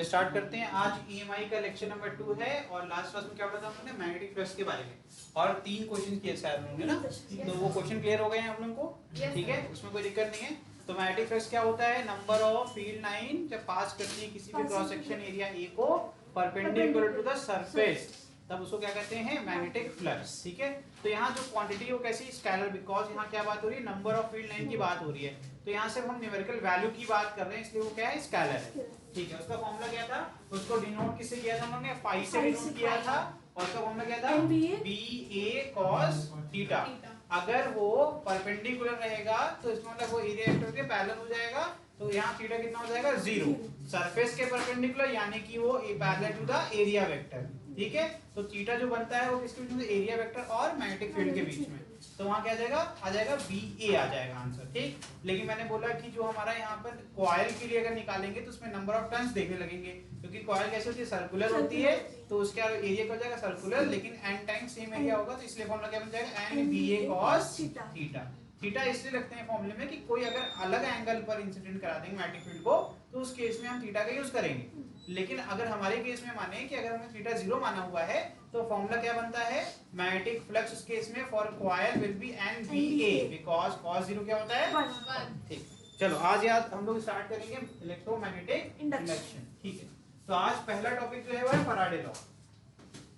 Start करते हैं। आज ईएमआई का लेक्चर नंबर 2 है और लास्ट क्लास में क्या पढ़ा था हमने मैग्नेटिक फ्लक्स के बारे में और 3 क्वेश्चन किए शायद होंगे ना, तो वो क्वेश्चन क्लियर हो गए हैं आप लोगों को। ठीक है, उसमें कोई दिक्कत नहीं है। तो मैग्नेटिक फ्लक्स क्या होता है? नंबर ऑफ फील्ड लाइन जब पास करती है किसी भी क्रॉस सेक्शन एरिया ए को परपेंडिकुलर टू द सरफेस, तब उसको क्या कहते हैं? Magnetic flux. ठीक है, तो यहाँ जो क्वांटिटी वो कैसी? स्केलर, बिकॉज यहाँ क्या बात हो रही है? नंबर ऑफ फील्ड लाइन की बात हो रही है। तो यहाँ से हम न्यूमेरिकल वैल्यू की बात कर रहे हैं, इसलिए वो क्या है? स्केलर है। ठीक है, उसका फॉर्मूला क्या था? उसको डिनोट किससे किया था? हमने फाई से डिनोट किया था और उसका फॉर्मूला क्या था? बी ए कॉस थीटा। अगर वो परपेंडिकुलर रहेगा तो इसका मतलब वो एरिया वेक्टर के पैरेलल हो जाएगा, तो यहाँ थीटा कितना हो जाएगा? 0। सरफेस के परपेंडिकुलर यानी कि वो parallel to the area vector. ठीक है, तो थीटा जो बनता है वो किसके बीच में? एरिया वेक्टर और मैग्नेटिक फील्ड के बीच में। तो वहां क्या आ जाएगा? आ जाएगा बी ए आ जाएगा आंसर। ठीक, लेकिन मैंने बोला कि जो हमारा यहाँ पर कॉइल के लिए अगर निकालेंगे तो उसमें नंबर ऑफ टर्न्स देखने लगेंगे, क्योंकि कॉइल कैसे होती है? सर्कुलर होती है, तो उसका एरिया क्या हो जाएगा? सर्कुलर, लेकिन एन टाइम सेम एरिया होगा, तो इसलिए फॉर्मूला क्या बन जाएगा? एन बी ए कॉस थीटा। थीटा इसलिए लगते हैं फॉर्मूले में कि कोई अगर अलग एंगल पर इंसिडेंट करा देंगे मैग्नेटिक फील्ड को, तो उस केस में हम थीटा का यूज करेंगे। लेकिन अगर हमारे केस में माने कि अगर हमें थीटा 0 माना हुआ है, तो फॉर्मूला क्या बनता है? मैग्नेटिक फ्लक्स उस केस में for coil will be N B A, because cos 0 क्या होता है? 1। ठीक, चलो आज याद हम लोग स्टार्ट करेंगे इलेक्ट्रोमैग्नेटिक इंडक्शन। ठीक है, तो आज पहला टॉपिक जो है वो है फैराडे लॉ।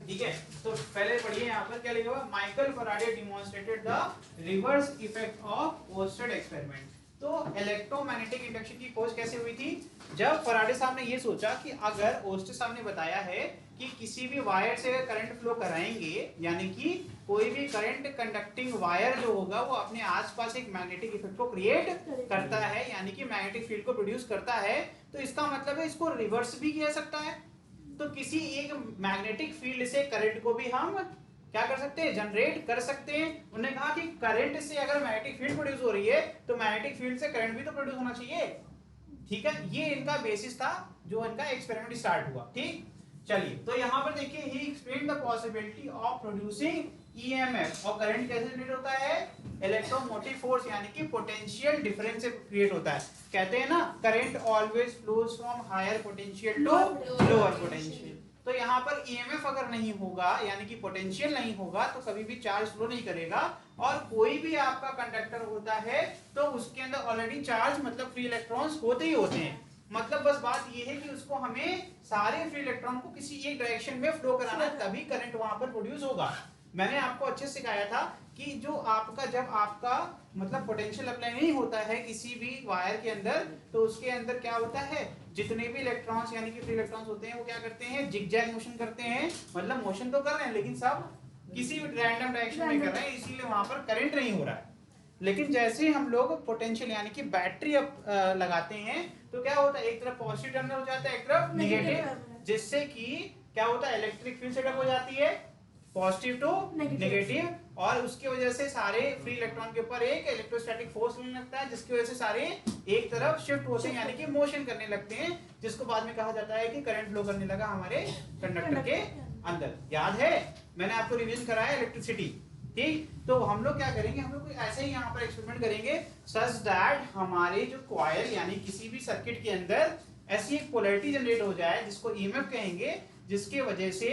ठीक है, तो पहले पढ़िए यहाँ पर क्या लिखा हुआ? Michael Faraday demonstrated the reverse effect of Oersted experiment. तो इलेक्ट्रोमैग्नेटिक इंडक्शन की खोज कैसे हुई थी? जब फैराडे साहब ने ये सोचा कि अगर ओर्स्टेड साहब ने बताया है कि किसी भी वायर से करंट फ्लो कराएंगे, यानी कि कोई भी करंट कंडक्टिंग वायर जो होगा वो अपने आसपास एक मैग्नेटिक इफेक्ट को क्रिएट करता है, यानी कि मैग्नेटिक फील्ड को प्रोड्यूस करता है, तो इसका मतलब है इसको रिवर्स भी किया सकता है। तो किसी एक मैग्नेटिक फील्ड से करंट को भी हम क्या कर सकते हैं? जनरेट कर सकते हैं। उन्होंने कहा कि करंट से अगर मैग्नेटिक फील्ड प्रोड्यूस हो रही है तो मैग्नेटिक फील्ड से करंट भी तो प्रोड्यूस होना चाहिए। ठीक है, ये इनका बेसिस था जो इनका एक्सपेरिमेंट स्टार्ट हुआ। ठीक, चलिए तो यहां पर देखिए, he explain the possibility of producing EMF. और करंट कैसे जनरेट होता है? इलेक्ट्रोमोटिव फोर्स यानी कि पोटेंशियल डिफरेंस से क्रिएट होता है। कहते हैं ना, current always flows from higher potential to lower potential. तो यहाँ पर ईएमएफ अगर नहीं होगा, यानी कि पोटेंशियल नहीं होगा, तो कभी भी चार्ज फ्लो नहीं करेगा। और कोई भी आपका कंडक्टर होता है तो उसके अंदर ऑलरेडी चार्ज मतलब फ्री इलेक्ट्रॉन्स होते ही होते हैं। मतलब बस बात ये है कि उसको हमें सारे फ्री इलेक्ट्रॉन को किसी एक डायरेक्शन में फ्लो कराना है, तभी करंट वहां पर प्रोड्यूस होगा। मैंने आपको अच्छे से सिखाया था कि जो आपका जब आपका मतलब पोटेंशियल अप्लाई नहीं होता है किसी भी वायर के अंदर, तो उसके अंदर क्या होता है? जितने भी इलेक्ट्रॉन्स यानी कि फ्री इलेक्ट्रॉन्स होते हैं वो क्या करते हैं? जिगजैग मोशन करते हैं। मतलब मोशन तो कर रहे हैं लेकिन सब किसी भी रैंडम डायरेक्शन में कर रहे हैं, इसीलिए वहां पर करंट नहीं हो रहा है। लेकिन जैसे हम लोग पोटेंशियल यानी कि बैटरी लगाते हैं तो क्या होता है? एक तरफ पॉजिटिव टर्मिनल हो जाता है, एक तरफ नेगेटिव, जिससे कि क्या होता है? इलेक्ट्रिक फील्ड सेटअप हो जाती है पॉजिटिव टू नेगेटिव, और उसकी वजह से सारे फ्री इलेक्ट्रॉन के ऊपर एक इलेक्ट्रोस्टैटिक फोर्स लगने लगता है, जिसकी वजह से सारे एक तरफ शिफ्ट होते हैं यानी कि मोशन करने लगते हैं, जिसको बाद में कहा जाता है कि करंट फ्लो करने लगा हमारे कंडक्टर के अंदर। याद है, मैंने आपको रिवीजन कराया इलेक्ट्रिसिटी। ठीक, तो हम लोग क्या करेंगे? हम लोग ऐसे ही यहाँ पर एक्सपेरिमेंट करेंगे सच दैट हमारे जो कॉइल यानी किसी भी सर्किट के अंदर ऐसी एक पोलैरिटी जनरेट हो जाए जिसको ईएमएफ कहेंगे, जिसके वजह से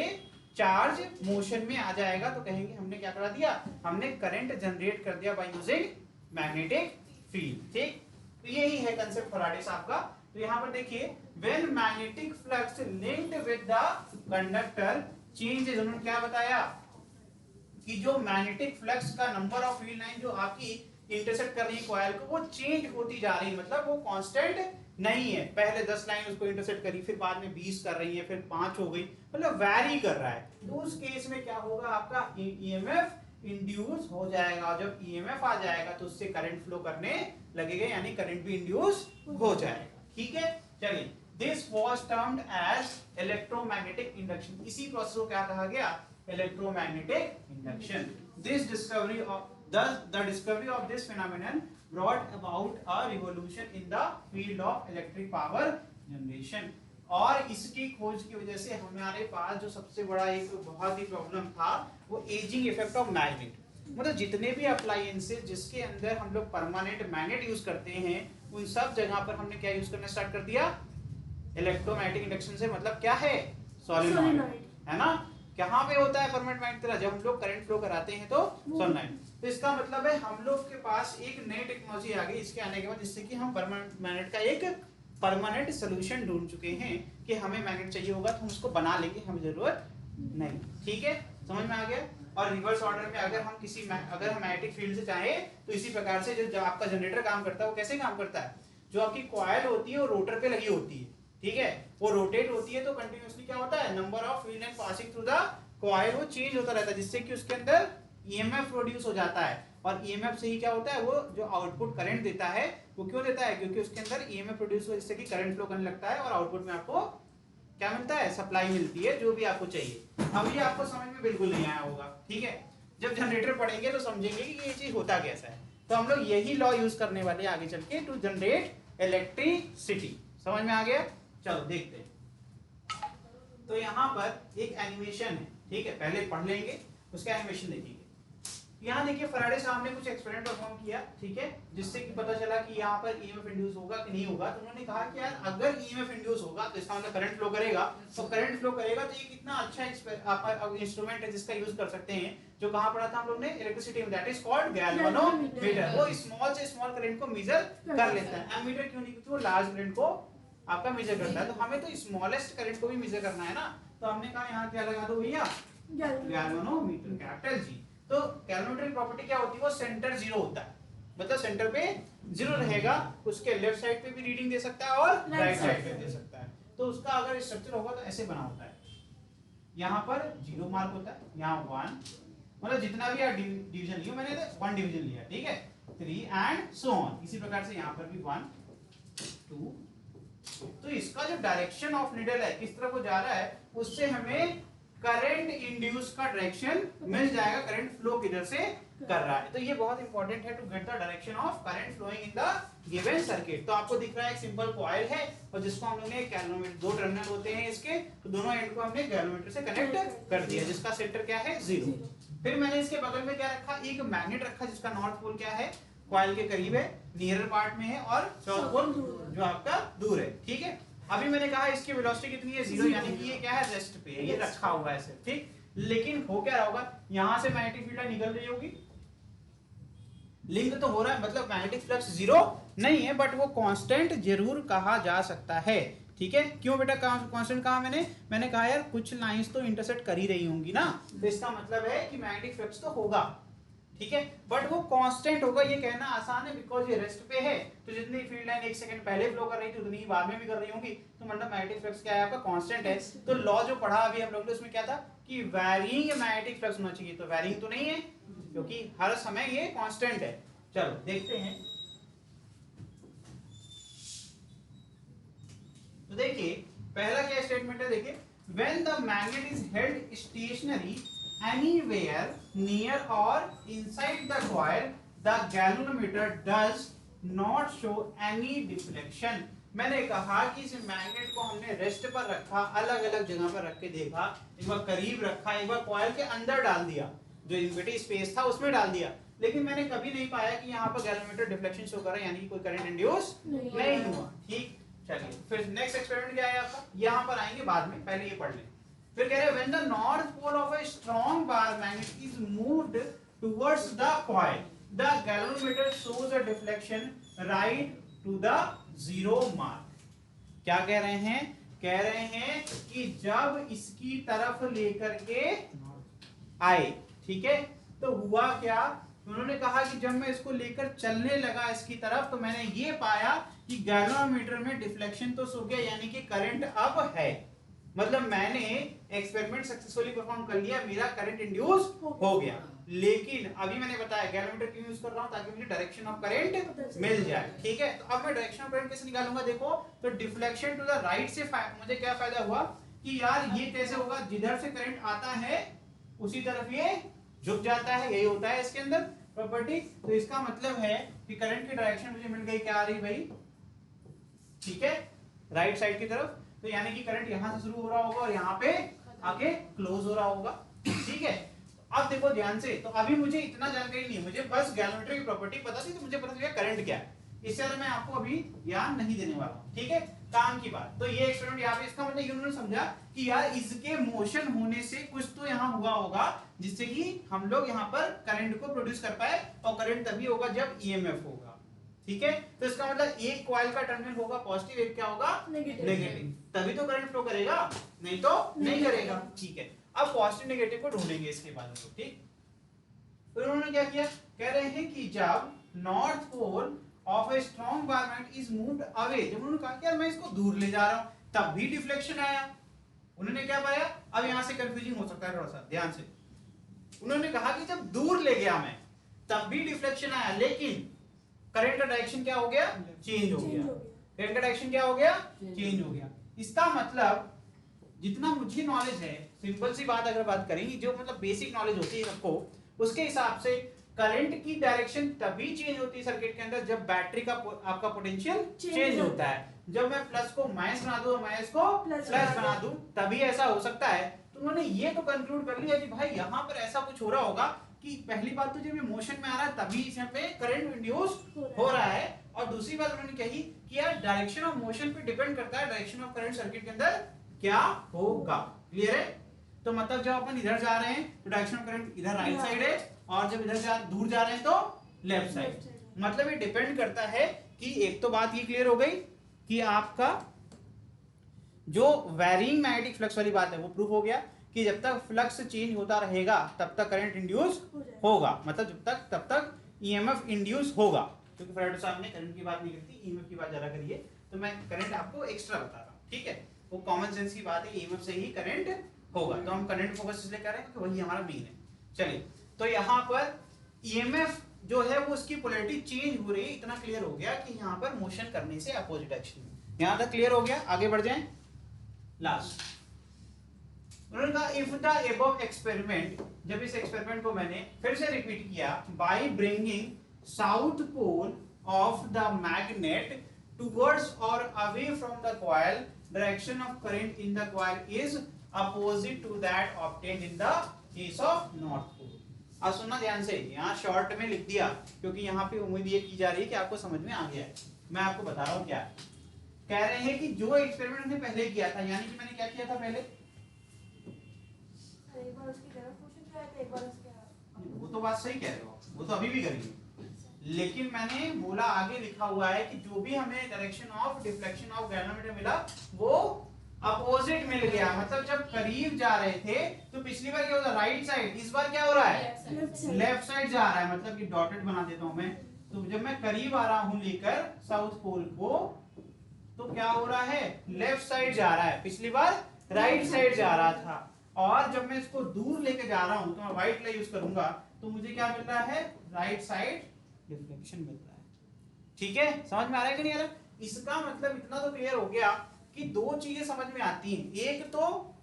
चार्ज मोशन में आ जाएगा, तो कहेंगे हमने क्या करा दिया? हमने करंट जनरेट कर दिया बाय यूजिंग मैग्नेटिक फील्ड। ठीक, तो यही है कंसेप्ट फैराडे साहब का। तो यहाँ पर देखिए, when magnetic flux linked with the conductor changes, उन्होंने क्या बताया कि जो मैग्नेटिक फ्लक्स का नंबर ऑफ फील्ड लाइन जो आपकी इंटरसेक्ट कर रही है कॉइल को, वो चेंज होती जा रही है, मतलब वो कांस्टेंट नहीं है। पहले 10 लाइन उसको इंटरसेक्ट करी, फिर बाद में 20 कर रही है, फिर 5 हो गई, मतलब वैरी कर रहा है। तो उस केस में क्या होगा? आपका ईएमएफ इंड्यूस हो जाएगा। जब ईएमएफ आ जाएगा तो उससे करंट फ्लो करने लगेगा, यानी करंट भी इंड्यूस हो जाएगा। ठीक है, चलिए, this was termed as electromagnetic induction. इसी प्रोसेस को क्या कहा गया? Electromagnetic induction. This discovery of the discovery of this phenomenon brought about a revolution in the field of electric power generation। और इसकी खोज की वजह से हमारे पास जो सबसे बड़ा एक बहुत ही प्रॉब्लम था वो एजिंग इफेक्ट ऑफ मैग्नेट। मतलब जितने भी अप्लायंसेस जिसके अंदर हम लोग परमानेंट मैग्नेट यूज करते हैं, उन सब जगह पर हमने क्या यूज करना स्टार्ट कर दिया? इलेक्ट्रोमैग्नेटिक इंडक्शन से मतलब क्या है, सोलेनॉइड, है ना। कहाँ पे होता है परमानेंट मैग्नेट की तरह, जब हम लोग करंट फ्लो कराते हैं तो सोलेनॉइड। तो इसका मतलब है हम लोग के पास एक नई टेक्नोलॉजी आ गई इसके आने के बाद, जिससे कि हम परमानेंट मैग्नेट का एक परमानेंट सोल्यूशन ढूंढ चुके हैं कि हमें मैग्नेट चाहिए होगा तो हम उसको बना लेंगे, हमें जरूरत नहीं। ठीक है, समझ में आ गया। और रिवर्स ऑर्डर में अगर हम अगर हम मैग्नेटिक फील्ड से चाहे तो इसी प्रकार से जो आपका जनरेटर काम करता है वो कैसे काम करता है, जो आपकी कॉइल होती है वो रोटर पे लगी होती है, ठीक है, वो रोटेट होती है तो कंटिन्यूअसली क्या होता है, number of wheel and passing through the coil वो चेंज होता रहता है, जिससे कि उसके अंदर ईएमएफ प्रोड्यूस हो जाता है। और ईएमएफ से ही क्या होता है, वो जो आउटपुट करंट देता है वो क्यों देता है, क्योंकि उसके अंदर ईएमएफ प्रोड्यूस हो जिससे कि करंट फ्लो करने लगता है और आउटपुट में आपको क्या मिलता है, सप्लाई मिलती है जो भी आपको चाहिए। अब ये आपको समझ में बिल्कुल नहीं आया होगा, ठीक है, जब जनरेटर पढ़ेंगे तो समझेंगे कि ये चीज होता कैसा है। तो हम लोग यही लॉ यूज करने वाले हैं आगे चल के टू जनरेट इलेक्ट्रिसिटी। समझ में आ गया, चलो देखते हैं। तो यहाँ पर एक एनिमेशन है, ठीक है, पहले पढ़ लेंगे उसका एनिमेशन देखिए। यहाँ देखिए फैराडे साहब ने कुछ एक्सपेरिमेंट परफॉर्म किया, ठीक है, जिससे कि पता चला कि यहाँ पर ईएमएफ इंड्यूस होगा कि नहीं होगा। तो उन्होंने कहा कि यार अगर ईएमएफ इंड्यूस होगा तो इसका मतलब करंट फ्लो करेगा, तो करंट फ्लो करेगा तो ये कितना अच्छा इंस्ट्रूमेंट है जिसका यूज कर सकते हैं। जो कहाँ पढ़ा था हम लोग ने, इलेक्ट्रिसिटी में, दैट इज कॉल्ड गैल्वेनोमीटर। वो स्मॉल से स्मॉल करंट को मेजर कर लेता है। एमीटर क्यों नहीं, क्योंकि वो लार्ज करंट को आपका मेजर करता है। तो हमें तो स्मॉलेस्ट करंट को भी मेजर करना है ना, तो हमने कहा यहाँ क्या लगा दो भैया, गैल्वेनोमीटर, कैपिटल जी। तो गैल्वेनोमीटर की प्रॉपर्टी क्या होती है, वो सेंटर जीरो होता है, मतलब सेंटर पे जीरो रहेगा, उसके लेफ्ट साइड पे भी रीडिंग दे सकता है और राइट साइड पे दे सकता है। तो उसका अगर स्ट्रक्चर होगा तो ऐसे बना होता है, यहाँ पर जीरो मार्क होता है, यहाँ 1, मतलब जितना भी डिवीजन लिया, मैंने 1 डिवीजन लिया, ठीक है, 3 एंड सो ऑन। इसी प्रकार से यहाँ पर भी 1 2। तो इसका जो डायरेक्शन ऑफ नीडल है, किस तरफ वो जा रहा है, उससे हमें करंट इंड्यूस का डायरेक्शन मिल जाएगा, करंट फ्लो किधर से कर रहा है। तो ये बहुत इंपॉर्टेंट है to get the direction of current flowing in the given circuit. तो आपको दिख रहा है एक सिंपल कॉइल है और जिसको हम लोग ने गैल्वेनोमीटर, 2 टर्मिनल होते हैं इसके, तो दोनों एंड को हमने गैल्वेनोमीटर से कनेक्ट कर दिया, जिसका सेंटर क्या है, 0। फिर मैंने इसके बगल में क्या रखा, एक मैग्नेट रखा जिसका नॉर्थ पोल क्या है, कॉइल के करीब है, नियरर पार्ट में है, और साउथ पोल जो आपका दूर है, ठीक है। अभी मैंने कहा इसकी वेलोसिटी कितनी है, 0, यानी कि ये क्या है, रेस्ट पे है, ये रखा हुआ है सिर्फ, ठीक। लेकिन हो क्या रहा होगा, यहां से मैग्नेटिक फील्ड निकल रही होगी, लिंक तो हो रहा है, मतलब मैग्नेटिक फ्लक्स 0 नहीं है, बट वो कांस्टेंट जरूर कहा जा सकता है, ठीक है। क्यों बेटा कांस्टेंट कहा मैंने कहा यार कुछ लाइंस तो इंटरसेक्ट कर ही रही होंगी ना, तो इसका मतलब है कि मैग्नेटिक फ्लक्स तो होगा, ठीक है, बट वो कांस्टेंट होगा ये कहना आसान है, बिकॉज ये रेस्ट पे है। तो जितनी फील्ड लाइन 1 सेकंड पहले फ्लो कर रही थी उतनी ही बाद में भी कर रही होंगी, तो मतलब मैग्नेटिक फ्लक्स क्या है आपका, कांस्टेंट है। तो लॉ जो पढ़ा अभी हम लोग ने उसमें क्या था कि वैरिंग मैग्नेटिक फ्लक्स होना चाहिए, तो वैरिंग तो नहीं है क्योंकि हर समय ये कांस्टेंट है। चलो देखते हैं, तो देखिए पहला क्या स्टेटमेंट है, देखिए when the magnet is held stationary anywhere near or inside the coil the galvanometer does not show any deflection। मैंने कहा कि इस मैग्नेट को हमने रेस्ट पर रखा, अलग अलग जगह पर रख के देखा, एक बार करीब रखा, एक बार कॉइल के अंदर डाल दिया, जो इम्पिटी स्पेस था उसमें डाल दिया, लेकिन मैंने कभी नहीं पाया कि यहाँ पर गैल्वेनोमीटर डिफ्लेक्शन शो कर रहा है, यानी कि कोई करंट इंड्यूस नहीं हुआ, ठीक। चलिए फिर नेक्स्ट एक्सपेरिमेंट क्या है आपका, यहाँ पर आएंगे बाद में, पहले ये पढ़ लें। फिर कह रहे हैं when the north pole of a strong bar magnet is moved towards the coil the galvanometer shows a deflection right to the 0 mark। क्या कह रहे हैं, कह रहे हैं कि जब इसकी तरफ लेकर के आए, ठीक है, तो हुआ क्या, उन्होंने कहा कि जब मैं इसको लेकर चलने लगा इसकी तरफ, तो मैंने ये पाया कि गैल्वेनोमीटर में डिफ्लेक्शन तो सो गया, यानी कि करंट अब है, मतलब मैंने एक्सपेरिमेंट सक्सेसफुली परफॉर्म कर लिया, मेरा करंट इंड्यूस हो गया। लेकिन अभी मैंने बताया गैल्वेनोमीटर क्यों यूज कर रहा हूं, ताकि मुझे डायरेक्शन ऑफ करंट मिल जाए, ठीक है। तो अब मैं डायरेक्शन ऑफ करंट कैसे निकालूंगा, देखो तो डिफ्लेक्शन टू द राइट से मुझे क्या फायदा हुआ कि यार ये कैसे होगा, जिधर से करंट आता है उसी तरफ ये झुक जाता है, यही होता है इसके अंदर प्रॉपर्टी। तो इसका मतलब है कि करंट की डायरेक्शन मुझे मिल गई, क्या आ रही भाई, ठीक है, राइट साइड की तरफ। तो यानी कि करंट यहां से शुरू हो रहा होगा और यहाँ पे आके क्लोज हो रहा होगा, ठीक है। अब देखो ध्यान से, तो अभी मुझे इतना जानकारी नहीं, मुझे बस गैल्वेनोमीटर की प्रॉपर्टी पता थी, तो मुझे पता चल गया करंट क्या है, इससे मैं आपको अभी याद नहीं देने वाला हूं, ठीक है, काम की बात। तो ये एक्सपेरिमेंट यहाँ पे, इसका मतलब ये उन्होंने समझा कि यार इसके मोशन होने से कुछ तो यहाँ हुआ होगा जिससे कि हम लोग यहाँ पर करंट को प्रोड्यूस कर पाए, और करंट तभी होगा जब ईएमएफ होगा। ठीक है, तो इसका मतलब एक कॉइल का टर्मिनल होगा पॉजिटिव, एक क्या होगा नेगेटिव, तभी तो करंट फ्लो करेगा, नहीं तो नहीं करेगा। ठीक है, अब पॉजिटिव नेगेटिव को ढूंढेंगे इसके बाद हम लोग। ठीक, तो उन्होंने क्या किया, कह रहे हैं कि जब north pole of a strong garment is moved away, जब उन्होंने कहा कि यार मैं इसको दूर ले जा रहा हूं, तब भी डिफ्लेक्शन आया। उन्होंने क्या पाया, अब यहां से कंफ्यूजिंग हो सकता है थोड़ा सा, ध्यान से। उन्होंने कहा कि जब दूर ले गया मैं तब भी डिफ्लेक्शन आया, लेकिन करंट का डायरेक्शन क्या हो गया, चेंज हो गया। करंट का डायरेक्शन क्या हो गया, चेंज हो गया। इसका मतलब जितना मुझे नॉलेज है, सिंपल सी बात अगर बात करेंगे, जो मतलब बेसिक नॉलेज होती है सबको, उसके हिसाब से करंट की डायरेक्शन तभी चेंज होती है सर्किट के अंदर जब बैटरी का आपका पोटेंशियल चेंज होता है। जब मैं प्लस को माइनस बना दूं और माइनस को प्लस बना दूं, तभी ऐसा हो सकता है। तो उन्होंने ये तो कंक्लूड कर लिया कि भाई यहाँ पर ऐसा कुछ हो रहा होगा कि पहली बात तो जब ये मोशन में आ रहा है तभी इसमें पे करंट इंड्यूस हो रहा है, और दूसरी बात उन्होंने कही कि यार डायरेक्शन ऑफ मोशन पे डिपेंड करता है डायरेक्शन ऑफ करंट सर्किट के अंदर क्या होगा। क्लियर है? तो मतलब जब अपन इधर जा रहे हैं तो डायरेक्शन ऑफ करंट इधर राइट साइड है, और जब इधर दूर जा रहे हैं तो लेफ्ट साइड। मतलब ये डिपेंड करता है कि एक तो बात ये क्लियर हो गई कि आपका जो वेरिंग मैग्नेटिक फ्लक्स वाली बात है वो प्रूफ हो गया कि जब तक फ्लक्स चेंज होता रहेगा तब तक करंट इंड्यूस होगा, मतलब जब तक तब तक ईएमएफ इंड्यूस होगा। क्योंकि फेराडे साहब ने करंट की बात नहीं करती, ईएमएफ की बात ज्यादा करिए, तो मैं करंट आपको एक्स्ट्रा बता रहा हूं। ठीक है, वो कॉमन सेंस की बात है, ईएमएफ से ही करंट होगा, तो हम करंट फोकस इसलिए कर रहे हैं क्योंकि वही हमारा मेन है। चलिए, तो यहाँ पर ईएमएफ जो है वो उसकी पोलैरिटी चेंज हो रही है, इतना क्लियर हो गया कि यहाँ पर मोशन करने से अपोजिट एक्शन में। यहाँ तक क्लियर हो गया, आगे बढ़ जाएं। लास्ट उन्होंने कहा इफ द अबव एक्सपेरिमेंट, जब इस एक्सपेरिमेंट को मैंने फिर से रिपीट किया, by bringing south pole of the magnet towards और away from the coil, direction of current in the coil is opposite to that obtained in the case of north pole. अब सुनना ध्यान से, यहाँ शॉर्ट में लिख दिया क्योंकि यहाँ पे उम्मीद ये की जा रही है कि आपको समझ में आ गया है। मैं आपको बता रहा हूँ क्या कह रहे हैं कि जो एक्सपेरिमेंट हमने पहले किया था, यानी कि मैंने क्या किया था पहले, एक बार उसकी तरफ क्वेश्चन किया था, एक बार उसके, वो तो बात सही कह रहे हो, वो तो अभी भी करेंगे, लेकिन मैंने बोला आगे लिखा हुआ है कि जो भी हमें direction of deflection of galvanometer मिला वो अपोजिट मिल गया। मतलब जब करीब जा रहे थे तो पिछली बार क्या होता राइट साइड, इस बार क्या हो रहा है लेफ्ट साइड जा रहा है। मतलब कि डॉटेड बना देता हूं मैं, तो जब मैं करीब आ रहा हूं लेकर साउथ पोल को, तो क्या हो रहा है लेफ्ट साइड जा रहा है, पिछली बार राइट साइड जा रहा था। और जब मैं इसको दूर लेके जा रहा हूं तो मैं व्हाइट लाइट यूज करूंगा, तो मुझे क्या मिल रहा है राइट साइड डिफ्लेक्शन मिल रहा है। ठीक है, समझ में आ रहा है कि नहीं आ रहा? इसका मतलब इतना तो क्लियर हो गया कि दो चीजें समझ में आती हैं। एक तो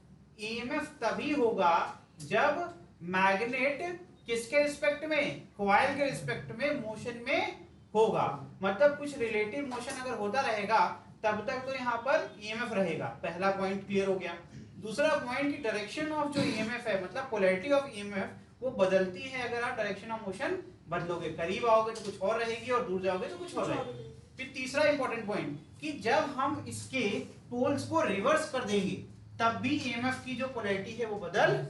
ईएमएफ तभी होगा जब मैग्नेट किसके रिस्पेक्ट में, कॉइल के रिस्पेक्ट में मोशन में होगा। मतलब कुछ रिलेटिव मोशन अगर होता रहेगा तब तक तो यहाँ पर ईएमएफ रहेगा। पहला पॉइंट क्लियर हो गया। दूसरा पॉइंट की डायरेक्शन ऑफ जो ईएमएफ है, मतलब पोलैरिटी ऑफ ईएमएफ वो बदलती है अगर आप डायरेक्शन ऑफ मोशन बदलोगे। करीब आओगे तो कुछ और रहेगी और दूर जाओगे तो कुछ और रहेगी। फिर तीसरा इंपॉर्टेंट पॉइंट कि जब हम इसके पोल्स को रिवर्स कर देंगे तब भी ईएमएफ की जो पोलैरिटी है वो बदल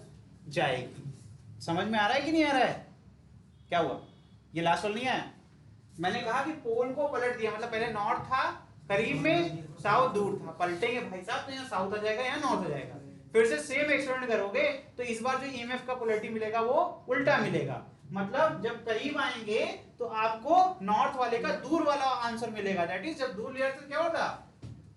जाएगी। समझ में आ रहा है कि नहीं आ रहा है? क्या हुआ, ये लास्ट वाला नहीं आया? मैंने कहा कि पोल को पलट दिया, मतलब पहले नॉर्थ था करीब में, साउथ दूर था। पलटेंगे भाई साहब तो यहाँ साउथ आ जाएगा, यहाँ नॉर्थ आ जाएगा। फिर से सेम एक्सपेरिमेंट करोगे तो इस बार जो ईएमएफ का पोलैरिटी मिलेगा वो उल्टा मिलेगा। मतलब जब करीब आएंगे तो आपको नॉर्थ वाले का दूर वाला आंसर मिलेगा, दैट इज जब दूर लिया तो क्या होता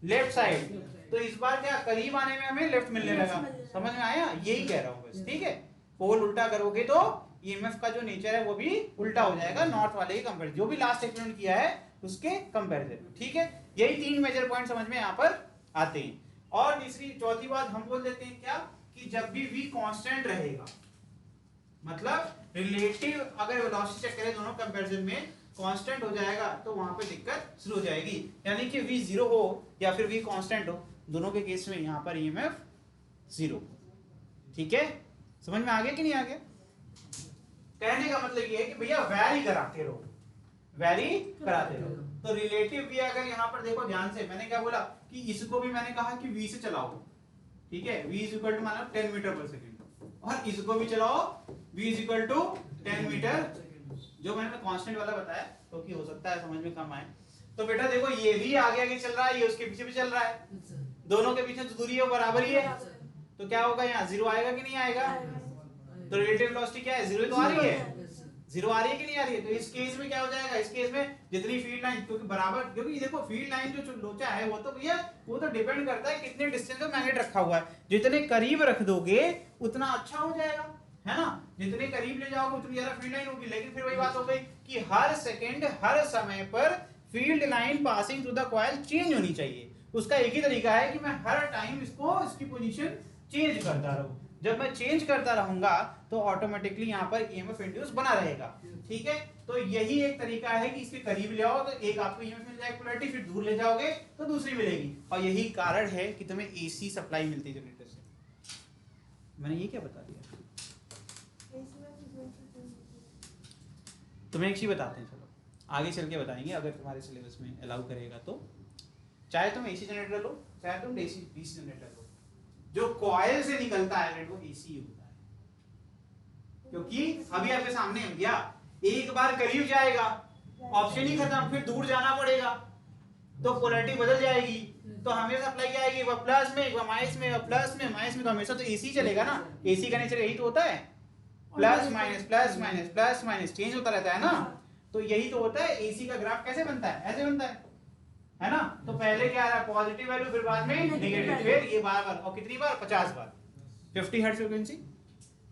लेफ्ट साइड। तो इस बार क्या करीब आने में हमें लेफ्ट मिलने लगा। समझ में आया? यही कह रहा हूँ बस। ठीक है, पोल उल्टा करोगे तो ईएमएफ का जो नेचर है वो भी उल्टा हो जाएगा नॉर्थ वाले के कंपेरिजन, जो भी लास्ट एक्सपेरिमेंट किया है उसके कंपेरिजन में। ठीक है, यही तीन मेजर पॉइंट समझ में यहाँ पर आते हैं। और तीसरी चौथी बात हम बोल देते हैं क्या कि जब भी v कांस्टेंट रहेगा, मतलब रिलेटिव अगर वेलोसिटी चेक करें दोनों कंपैरिजन में कांस्टेंट हो जाएगा तो वहां पे दिक्कत शुरू हो जाएगी। यानी कि v 0 हो या फिर v कांस्टेंट हो, दोनों के केस में यहाँ पर ईएमएफ 0। ठीक है, समझ में आ गया कि नहीं आ गया? कहने का मतलब ये है कि भैया वैरी कराते रहो, वैरी कराते रहो। तो रिलेटिव भी अगर यहाँ पर देखो ध्यान से, मैंने क्या बोला कि इसको भी मैंने कहा कि v से चलाओ, ठीक है, v इज इक्वल टू मतलब 10 मीटर पर सेकंड, और इसको भी चलाओ v is equal to 10 metre, जो मैंने कांस्टेंट वाला बताया क्योंकि हो सकता है समझ में कम आए। तो बेटा देखो ये भी आगे आगे चल रहा है, ये उसके पीछे भी चल रहा है, दोनों के बीच में जो दूरी है वो बराबर ही है, तो क्या होगा यहाँ जीरो आएगा कि नहीं आएगा? तो रिलेटिव वेलोसिटी क्या है, जीरो तो आ रही है, जीरो आ रही है कि नहीं आ रही है? तो इस केस में क्या हो जाएगा, इस केस में जितनी फील्ड लाइन, क्योंकि बराबर, क्योंकि देखो फील्ड लाइन जो लोचा है वो तो भैया वो तो डिपेंड करता है कितने डिस्टेंस पे मैग्नेट रखा हुआ है, जितने करीब रख दोगे उतना अच्छा हो जाएगा, है ना, जितने करीब ले जाओगे उतनी ज्यादा फील्ड लाइन होगी। लेकिन फिर वही बात हो गई कि हर सेकंड हर समय पर field line passing through the coil change होनी चाहिए। उसका एक ही तरीका है कि मैं हर टाइम इसको इसकी पोजीशन चेंज करता रहूं। जब मैं चेंज करता रहूंगा तो ऑटोमेटिकली यहाँ पर ईएमएफ इंड्यूस बना रहेगा, ठीक है। तो यही एक तरीका है कि इसके करीब ले आओ तो एक आपको ईएमएफ मिल जाएगी पोलैरिटी, फिर दूर ले जाओगे तो दूसरी मिलेगी, और यही कारण है कि तुम्हें एसी सप्लाई मिलती है जनरेटर से। मैंने ये क्या बता दिया? तुम्हें एक चीज बताते हैं, चलो आगे चल के बताएंगे, अगर तुम्हारे सिलेबस में अलाउ करेगा तो। चाहे तुम एसी जनरेटर लो चाहे तुम डीसी जनरेटर लो, जो कॉइल से निकलता है वो एसी होता है, क्योंकि अभी आपके सामने है भैया, एक बार करीब जाएगा ऑप्शन ही खत्म, फिर दूर जाना पड़ेगा तो पोलैरिटी बदल जाएगी, तो हमेशा सप्लाई क्या आएगी, वह प्लस में वह माइनस में, वह प्लस में माइनस में, तो हमेशा तो एसी चलेगा ना। एसी का नेचर यही तो होता है, plus minus plus minus plus minus change होता रहता है ना। तो यही तो होता है, एसी का ग्राफ कैसे बनता है, ऐसे बनता है ना। तो पहले क्या रहा, पॉजिटिव वैल्यू, फिर बाद में नेगेटिव, फिर ये बार बार, और कितनी बार, 50 बार, 50 हर्ट्ज फ्रीक्वेंसी,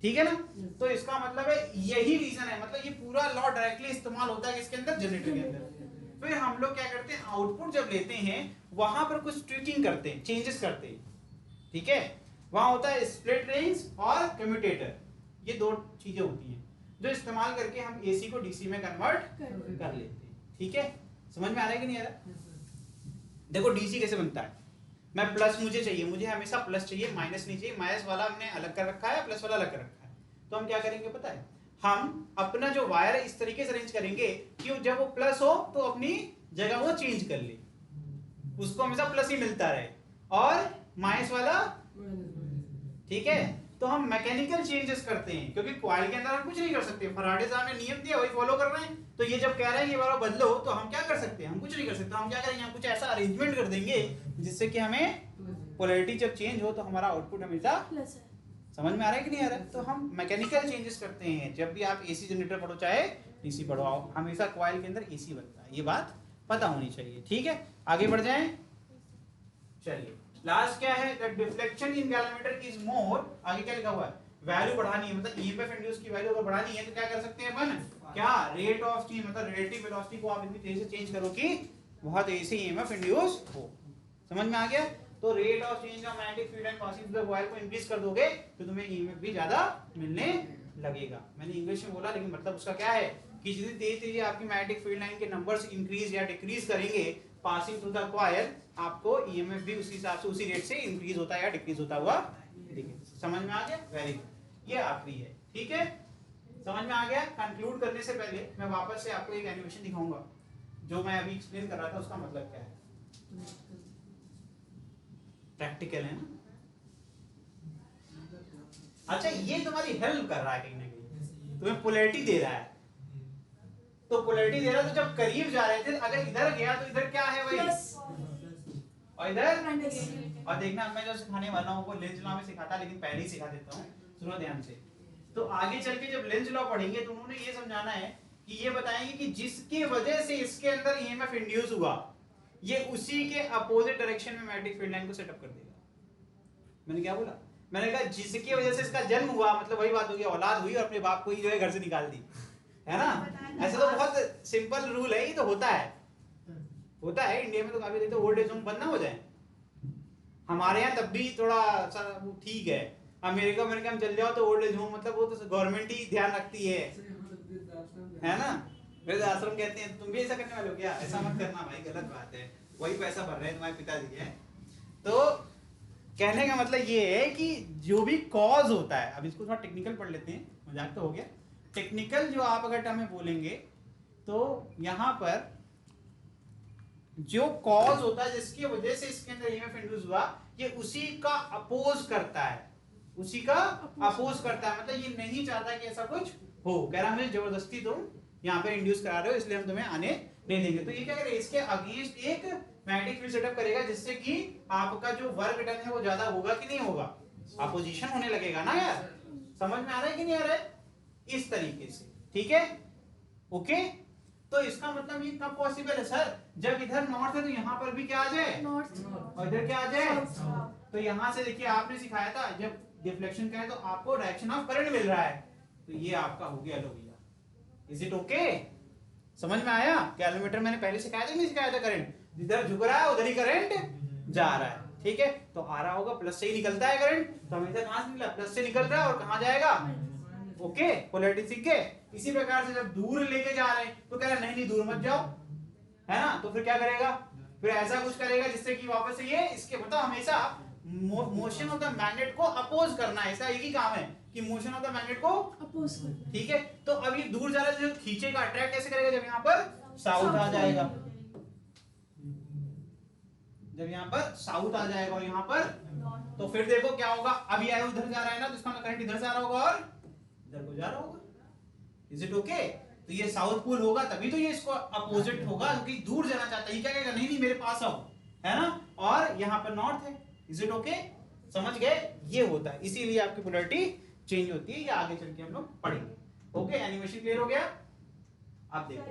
ठीक है ना। तो इसका मतलब है यही रीजन है, मतलब ये पूरा लॉ डायरेक्टली इस्तेमाल होता है किसके अंदर, जनरेटर के अंदर। फिर हम लोग क्या करते हैं, आउटपुट जब लेते हैं वहां पर कुछ ट्विकिंग करते हैं, चेंजेस करते हैं, ठीक है। वहां होता है स्प्लिट रेंज और कम्यूटेटर, ये दो चीजें होती हैं जो इस्तेमाल करके हम एसी को डीसी में कन्वर्ट कर लेते हैं, ठीक है। समझ में आ रहा है कि नहीं आ रहा? देखो डीसी कैसे बनता है, मैं प्लस मुझे चाहिए, मुझे हमेशा प्लस चाहिए, माइनस नहीं चाहिए, माइनस वाला हमने अलग कर रखा है, प्लस वाला अलग कर रखा है। तो हम क्या करेंगे पता है, हम अपना जो वायर है इस तरीके से अरेंज करेंगे कि जब वो प्लस हो तो अपनी जगह वो चेंज कर ले, उसको हमेशा प्लस ही मिलता रहे, और माइनस वाला, ठीक है। तो हम मैकेनिकल चेंजेस करते हैं, क्योंकि कॉइल के अंदर हम कुछ नहीं कर सकते, फैराडे साहब ने नियम दिया वही फॉलो कर रहे हैं। तो ये जब कह रहे हैं ये वाला बदलो, तो हम क्या कर सकते हैं, हम कुछ नहीं कर सकते। हम क्या करेंगे, हम कुछ ऐसा अरेंजमेंट कर देंगे जिससे कि हमें पोलैरिटी जब चेंज हो तो हमारा आउटपुट हमेशा प्लस है। समझ में आ रहा है कि नहीं आ रहा है? तो हम मैकेनिकल चेंजेस करते हैं, जब भी आप एसी जनरेटर पढ़ो चाहे डीसी पढ़ो, हमेशा कॉइल के अंदर एसी बनता है, ये बात पता होनी चाहिए, ठीक है। आगे बढ़ जाएं, चलिए लास्ट क्या है, the deflection in galvanometer is more, आगे क्या लिखा हुआ है, वैल्यू बढ़ानी है, मतलब ईएमएफ इंड्यूस की वैल्यू अगर बढ़ानी है तो क्या कर सकते हैं अपन, क्या रेट ऑफ चेंज, मतलब रिलेटिव वेलोसिटी को आप इतनी तेजी से चेंज करो कि बहुत तेजी से ईएमएफ इंड्यूस हो। समझ में आ गया? तो rate of change of magnetic field and passing through the coil को इंक्रीज कर दोगे तो तुम्हें ईएमएफ भी ज्यादा मिलने लगेगा। मैंने इंग्लिश में बोला लेकिन मतलब उसका क्या है कि जितनी तेजी आपकी मैग्नेटिक फील्ड लाइन के नंबर्स इंक्रीज या डिक्रीज करेंगे पासिंग थ्रू द कॉइल, आपको ईएमएफ भी उसी हिसाब से उसी रेट से इंक्रीज होता है या डिक्रीज होता हुआ दिखेगा। समझ में आ गया? वेरी गुड, ये आखिरी है, ठीक है। समझ में आ गया? कंक्लूड करने से पहले मैं वापस से आपको एक एनिमेशन दिखाऊंगा, जो मैं अभी एक्सप्लेन कर रहा था उसका मतलब क्या है। प्रैक्टिकल है ना? अच्छा, ये तुम्हारी हेल्प कर रहा है कहीं ना कहीं, तुम्हें पोलैरिटी दे रहा है। तो पोलैरिटी दे रहा है तो जब करीब जा रहे थे, अगर इधर गया तो इधर क्या है भाई, और इधर, और देखना मैं जो सिखाने वाला हूँ वो लेंज लॉ में सिखाता, लेकिन पहले ही सिखा देता हूँ, सुनो ध्यान से। तो आगे चल के जब लेंज लॉ पढ़ेंगे तो उन्होंने ये समझाना है कि ये बताएंगे कि जिसकी वजह से इसके अंदर ईएमएफ इंड्यूस हुआ, ये उसी के अपोजिट डायरेक्शन में मैग्नेटिक फील्ड लाइन को सेटअप कर देगा। मैंने क्या बोला? मैंने कहा जिसकी वजह से इसका जन्म हुआ, मतलब वही बात होगी, औलाद हुई और अपने बाप को ही जो है घर से निकाल दी, है ना। ऐसे तो बहुत सिंपल रूल है, ये तो होता है इंडिया में तो काफी देखते ओल्ड एज होम बंद ना हो जाए। हमारे यहाँ तब भी थोड़ा सा ठीक है, अमेरिका में चल जाओ तो ओल्ड एज होम, मतलब वो तो गवर्नमेंट ही ध्यान रखती है ना। वृद्ध आश्रम कहते हैं, तुम भी ऐसा करने वाले हो क्या? ऐसा मत करना भाई, गलत बात है, वही पैसा भर रहे हैं तुम्हारे पिताजी है। तो कहने का मतलब ये है कि जो भी कॉज होता है, अब इसको थोड़ा टेक्निकल पढ़ लेते हैं, मजाक तो हो गया। टेक्निकल जो आप अगर हमें बोलेंगे तो यहां पर जो कॉज होता है जिसकी वजह से इसके अंदर ईएमएफ इंड्यूस हुआ, ये उसी का अपोज करता है, उसी का अपोज करता है। मतलब ये नहीं चाहता कि ऐसा कुछ हो, कह रहा मुझे जबरदस्ती तुम यहाँ पे इंड्यूस करा रहे हो, इसलिए हम तुम्हें आने नहीं देंगे। तो ये क्या करेगा, इसके अगेंस्ट एक मैग्नेटिक फील्ड सेटअप करेगा, जिससे कि आपका जो वर्क डन है वो ज्यादा होगा कि नहीं होगा, अपोजिशन होने लगेगा ना यार। समझ में आ रहा है कि नहीं आ रहा है, इस तरीके से, ठीक है, ओके। तो इसका मतलब ये कब पॉसिबल है सर, जब इधर नॉर्थ है तो यहाँ पर भी क्या आ जाए, और इधर क्या आ जाए। तो यहाँ से देखिए आपने सिखाया था, जब डिफ्लेक्शन का है तो आपको डायरेक्शन ऑफ करंट मिल रहा है, तो ये आपका हो गया। लो भैया, इज इट ओके, समझ में आया। कैलकुलेटर मैंने पहले सिखाया था नहीं सिखाया था, करंट जिधर झुक रहा है उधर ही करंट जा रहा है, ठीक है। तो आ रहा होगा प्लस से ही निकलता है करंट, तो हमेशा कहां से निकला, प्लस से निकल रहा है, और कहां जाएगा, ओके, पोलैरिटी सीख गए। इसी प्रकार से जब दूर लेके जा रहे हैं तो कह रहा नहीं नहीं दूर मत जाओ, है ना, तो फिर क्या करेगा, फिर ऐसा कुछ करेगा जिससे कि वापस से ये इसके मतलब हमेशा मोशन ऑफ द मैग्नेट को अपोज करना है, ऐसा एक ही काम है कि मोशन ऑफ द मैग्नेट को अपोज करना, ठीक है। तो अब ये दूर जा रहा है, जो खींचेगा अट्रैक्ट कैसे करेगा, जब यहाँ पर साउथ आ जाएगा, जब यहाँ पर साउथ आ जाएगा और यहाँ पर, तो फिर देखो क्या होगा, अब ये उधर जा रहा है ना, तो इसका करंट इधर से आ रहा होगा और इधर को जा रहा होगा। Is it okay. तो ये साउथ पोल होगा तभी तो ये इसको अपोजिट होगा, क्योंकि दूर जाना चाहता है, ये क्या कहेगा, नहीं नहीं मेरे पास आओ, है ना, और यहाँ पर नॉर्थ है। इज इट ओके, समझ गए, ये होता है, इसीलिए आपकी पोलैरिटी चेंज होती है, ये आगे चल के हम लोग पढ़ेंगे। ओके, एनिमेशन क्लियर हो गया। आप देखो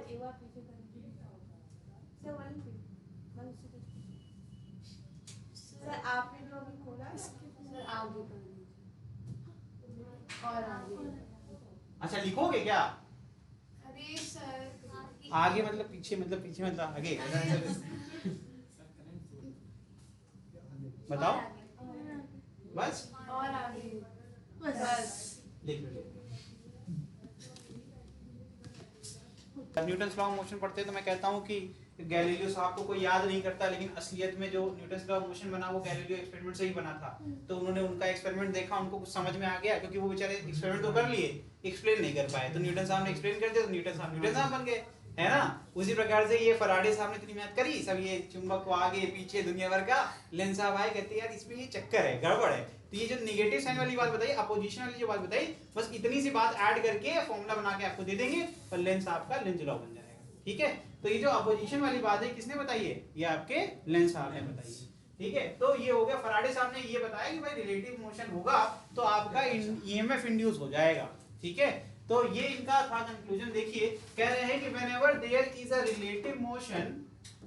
सर आपने जो अभी खोला सर आगे कर लीजिए और आगे। अच्छा लिखोगे क्या, अरे सर आगे मतलब पीछे, मतलब पीछे मतलब आगे, बताओ बस, और आगे बस लिख लो। न्यूटन लॉ ऑफ मोशन पढ़ते हैं तो मैं कहता हूँ कि गैलीलियो साहब को कोई याद नहीं करता, लेकिन असलियत में जो न्यूटन लॉ ऑफ मोशन बना वो गैलीलियो एक्सपेरिमेंट से ही बना था। तो उन्होंने उनका एक्सपेरिमेंट देखा, उनको कुछ समझ में आ गया, क्योंकि वो बेचारे एक्सपेरिमेंट तो कर लिए, एक्सप्लेन नहीं कर पाए, तो न्यूटन साहब ने एक्सप्लेन कर दिया, तो न्यूटन साहब बन गए, है ना। उसी प्रकार से ये फराडे साहब ने इतनी मेहनत करी, सब ये चुंबक को आगे पीछे दुनिया भर का, लेंस साहब आए कहते यार इसमें ये चक्कर है, गड़बड़ है। तो ये जो नेगेटिव साइन वाली बात बताई, अपोजिशन वाली जो बात बताई, बस इतनी सी बात ऐड करके फॉर्मूला बना के आपको दे देंगे और लेंस साहब का लेंज लॉ बन जाएगा, ठीक है। तो ये जो अपोजिशन वाली बात है किसने बताई है, ये आपके लेंस साहब ने बताई है, ठीक है। तो ये हो गया, फराडे साहब ने ये बताया कि भाई रिलेटिव मोशन होगा तो आपका ईएमएफ इंड्यूस हो जाएगा, ठीक है। तो ये इनका था कंक्लूजन। देखिए कह रहे हैं कि whenever there is a relative motion,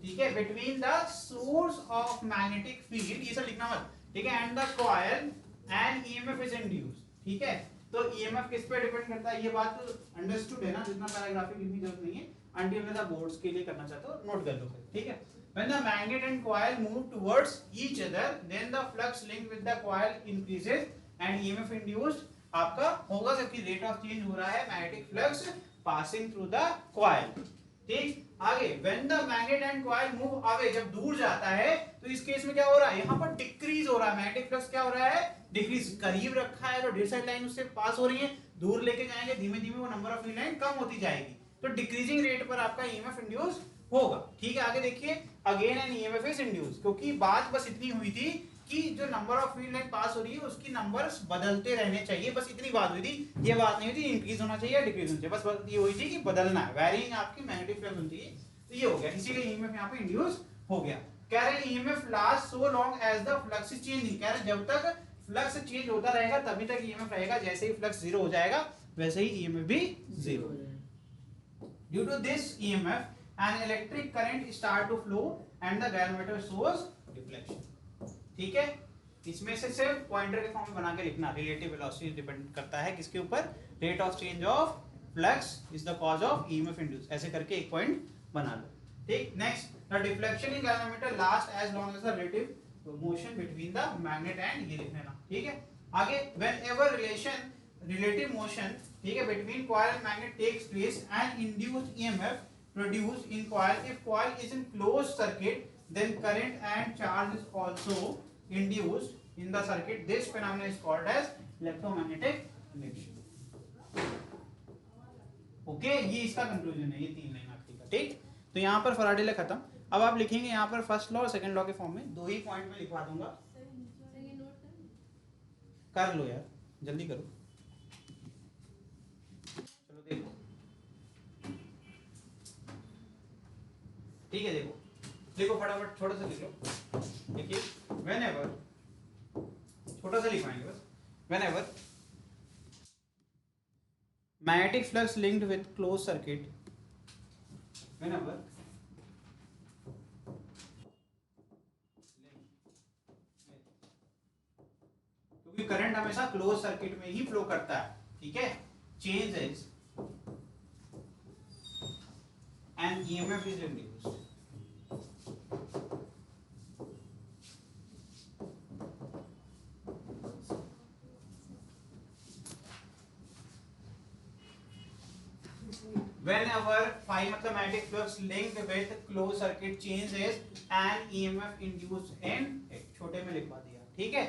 ठीक है, between the source of magnetic field, ये सब लिखना मत, ठीक है, and the coil and EMF is induced, ठीक है। तो ईएमएफ किस पे डिपेंड करता है, ये बात अंडरस्टूड है ना, जितना पैराग्राफिक लिखने की जरूरत नहीं है, अंटिल मैं द बोर्ड्स के लिए करना चाहते हो नोट कर लो, ठीक है। When the magnet and coil move towards each other, then the flux linked with the coil increases and EMF induced आपका होगा, जबकि रेट ऑफ चेंज हो रहा है magnetic flux passing through the coil, ठीक। आगे when the magnet and coil move away, जब दूर जाता है तो इस केस में क्या हो रहा है, यहाँ पर डिक्रीज हो रहा है, मैग्नेटिक फ्लक्स क्या हो रहा है, डिक्रीज। करीब रखा है तो ढेर सारी लाइन उससे पास हो रही है, दूर लेके जाएंगे धीमे धीमे वो नंबर ऑफ लाइन कम होती जाएगी, तो डिक्रीजिंग रेट पर आपका ईएमएफ इंड्यूस होगा, ठीक है। आगे देखिए again an EMF is induce, क्योंकि बात बस इतनी हुई थी कि जो number of field line pass हो रही है उसकी नंबर्स बदलते रहने चाहिए, बस इतनी बात हुई थी, ये बात नहीं हुई थी इंक्रीज होना चाहिए या डिक्रीज होना चाहिए, बस ये हुई थी कि बदलना है, वैरिंग आपकी मैग्नेटिक फ्लक्स होनी चाहिए, तो ये हो गया, इसीलिए ईएमएफ यहाँ पे इंड्यूस हो गया। कह रहे हैं EMF last so long as the flux is changing, कह रहे हैं जब तक फ्लक्स चेंज होता रहेगा तभी तक ईएमएफ रहेगा, जैसे ही फ्लक्स जीरो हो जाएगा वैसे ही ईएमएफ भी जीरो हो जाएगा। Due to this EMF an electric current start to flow and the galvanometer shows deflection, ठीक है। इसमें से सिर्फ पॉइंटर के फॉर्म में बना के लिखना, रिलेटिव वेलोसिटी डिपेंड करता है किसके ऊपर, rate of change of flux is the cause of EMF induce, ऐसे करके एक पॉइंट बना लो, ठीक। Next, the deflection in galvanometer last as long as the relative motion between the magnet and, ये लिख लेना, ठीक है। आगे whenever relative motion, ठीक है, between coil and magnet takes place and induced EMF produced in coil, if coil is in closed circuit then current and charge is also induced in the circuit, this phenomenon is called as electromagnetic induction, okay. ये इसका conclusion है, ये तीन line आपकी ठीक। तो यहाँ पर फैराडे लॉ खत्म। अब आप लिखेंगे यहाँ पर फर्स्ट लॉ और सेकंड लॉ के फॉर्म में, दो ही पॉइंट में लिखवा दूंगा। कर लो यार, जल्दी करो। चलो देखो, ठीक है, देखो फटाफट छोटा सा लिख लो। देखिए, whenever, छोटा सा लिखवाएंगे बस, whenever magnetic flux linked with closed circuit, whenever क्योंकि करंट हमेशा क्लोज सर्किट में ही फ्लो करता है, ठीक है, changes and EMF is induced. Whenever phi मतलब magnetic flux linked with closed circuit changes and EMF induced in, छोटे में लिखवा दिया, ठीक है,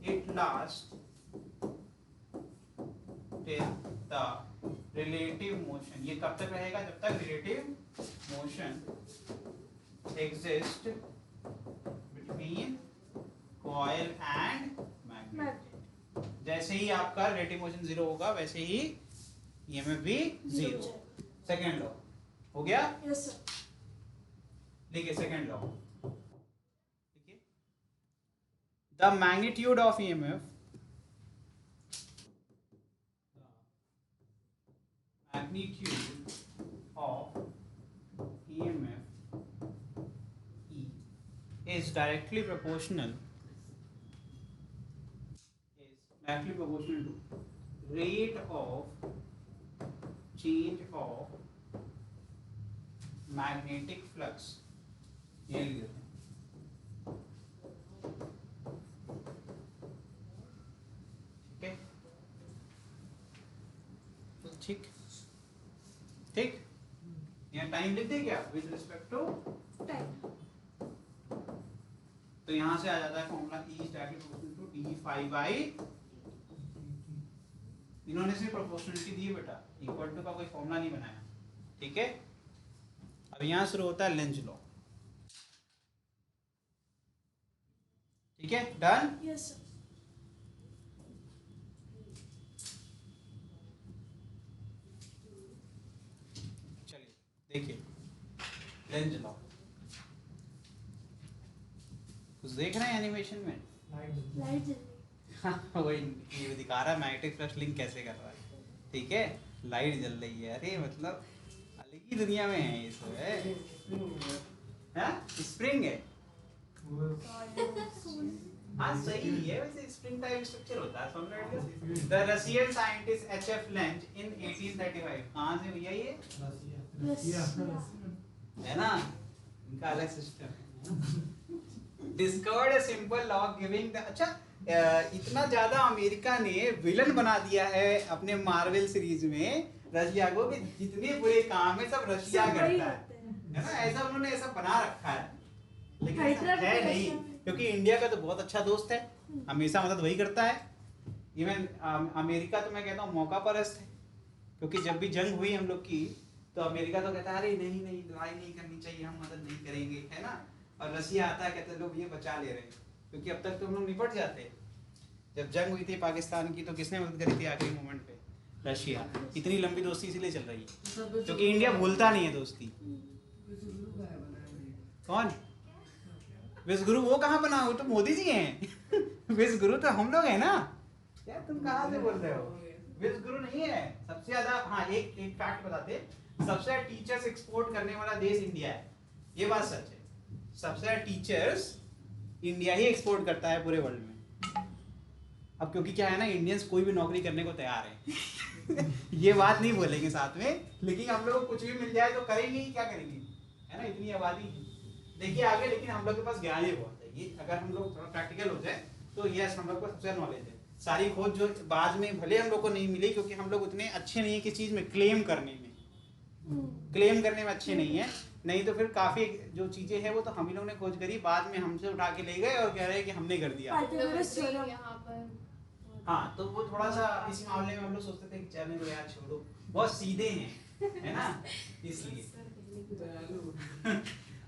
it lasts till the relative motion, ये कब तक रहेगा, जब तक relative motion exists between coil and magnet। जैसे ही आपका relative motion जीरो होगा वैसे ही EMF भी जीरो। सेकेंड लॉ हो गया? Yes sir. देखिए सेकेंड लॉ, देखिए, the magnitude of EMF, magnitude of EMF E is directly proportional to rate of change of magnetic flux, ये लिख देते हैं, ठीक है, तो ठीक ठीक, यहाँ टाइम लिख दे क्या विद रिस्पेक्ट टू टाइम, तो यहाँ से आ जाता है formula E is directly proportional to d phi by, इन्होंने सिर्फ प्रोपोर्शनलिटी दी बेटा, इक्वल टू का कोई फॉर्मूला नहीं बनाया, ठीक है। अब यहाँ शुरू होता है लेंज लॉ, ठीक है, डन। Yes sir. चलिए देखिए लेंज लॉ, कुछ देख रहे हैं एनिमेशन में, लाइट जल रही हाँ वही ये दिखा रहा है मैग्नेटिक फ्लक्स लिंक कैसे कर रहा है, ठीक है, लाइट जल रही है, अरे मतलब अलग ही दुनिया में है ये तो है, स्प्रिंग है, हाँ सही है, वैसे स्प्रिंग टाइप स्ट्रक्चर होता है समझ। The Russian scientist HF Lenz in 1835, कहाँ से भैया ये है ना, इनका अलग सिस्टम है, discovered a simple law giving the, अच्छा इतना ज्यादा अमेरिका ने विलन बना दिया है अपने मार्वल सीरीज में रशिया को, कि जितने बुरे काम है सब रशिया करता है ना, ऐसा उन्होंने ऐसा बना रखा है, लेकिन ऐसा है नहीं, क्योंकि इंडिया का तो बहुत अच्छा दोस्त है, हमेशा मदद वही करता है। इवन अमेरिका तो मैं कहता हूँ मौका परस्त है, क्योंकि जब भी जंग हुई हम लोग की तो अमेरिका तो कहता है अरे नहीं नहीं लड़ाई नहीं करनी चाहिए, हम मदद नहीं करेंगे, है ना, और रशिया आता है कहते लोग ये बचा ले रहे हैं, क्योंकि अब तक तो हम लोग निपट जाते। जब जंग हुई थी पाकिस्तान की तो किसने मदद करी थी आखिरी मोमेंट पे, रशिया। इतनी लंबी दोस्ती इसीलिए चल रही है क्योंकि इंडिया भूलता नहीं है दोस्ती। कौन विश्वगुरु? वो कहाँ बना, वो तो मोदी जी हैं विश्वगुरु तो हम लोग हैं ना यार, तुम कहाँ से बोल रहे हो, विश्वगुरु नहीं है। सबसे ज्यादा, हाँ एक फैक्ट बताते, सबसे ज्यादा टीचर्स एक्सपोर्ट करने वाला देश इंडिया है, ये बात सच है, सबसे ज्यादा टीचर्स इंडिया ही एक्सपोर्ट करता है पूरे वर्ल्ड में। अब क्योंकि क्या है ना, इंडियंस कोई भी नौकरी करने को तैयार है ये बात नहीं बोलेंगे साथ में, लेकिन हम लोग को कुछ भी मिल जाए तो करेंगे ही, क्या करेंगे, है ना, इतनी आबादी देखिए आगे। लेकिन हम लोग के पास ज्ञान ही बहुत है, ये अगर हम लोग थोड़ा प्रैक्टिकल हो जाए तो यस हम लोग को सबसे नॉलेज है। सारी खोज जो बाद में भले हम लोग को नहीं मिली, क्योंकि हम लोग उतने अच्छे नहीं है किसी चीज में क्लेम करने में, अच्छे नहीं है, नहीं तो फिर काफी जो चीजें हैं वो तो हम ही लोग ने खोज करी, बाद में हमसे उठा के ले गए और कह रहे हैं कि हमने कर दिया। हाँ तो वो थोड़ा सा इस मामले में हम लोग सोचते थे कि चलो यार छोड़ो, बहुत सीधे हैं, है ना, इसलिए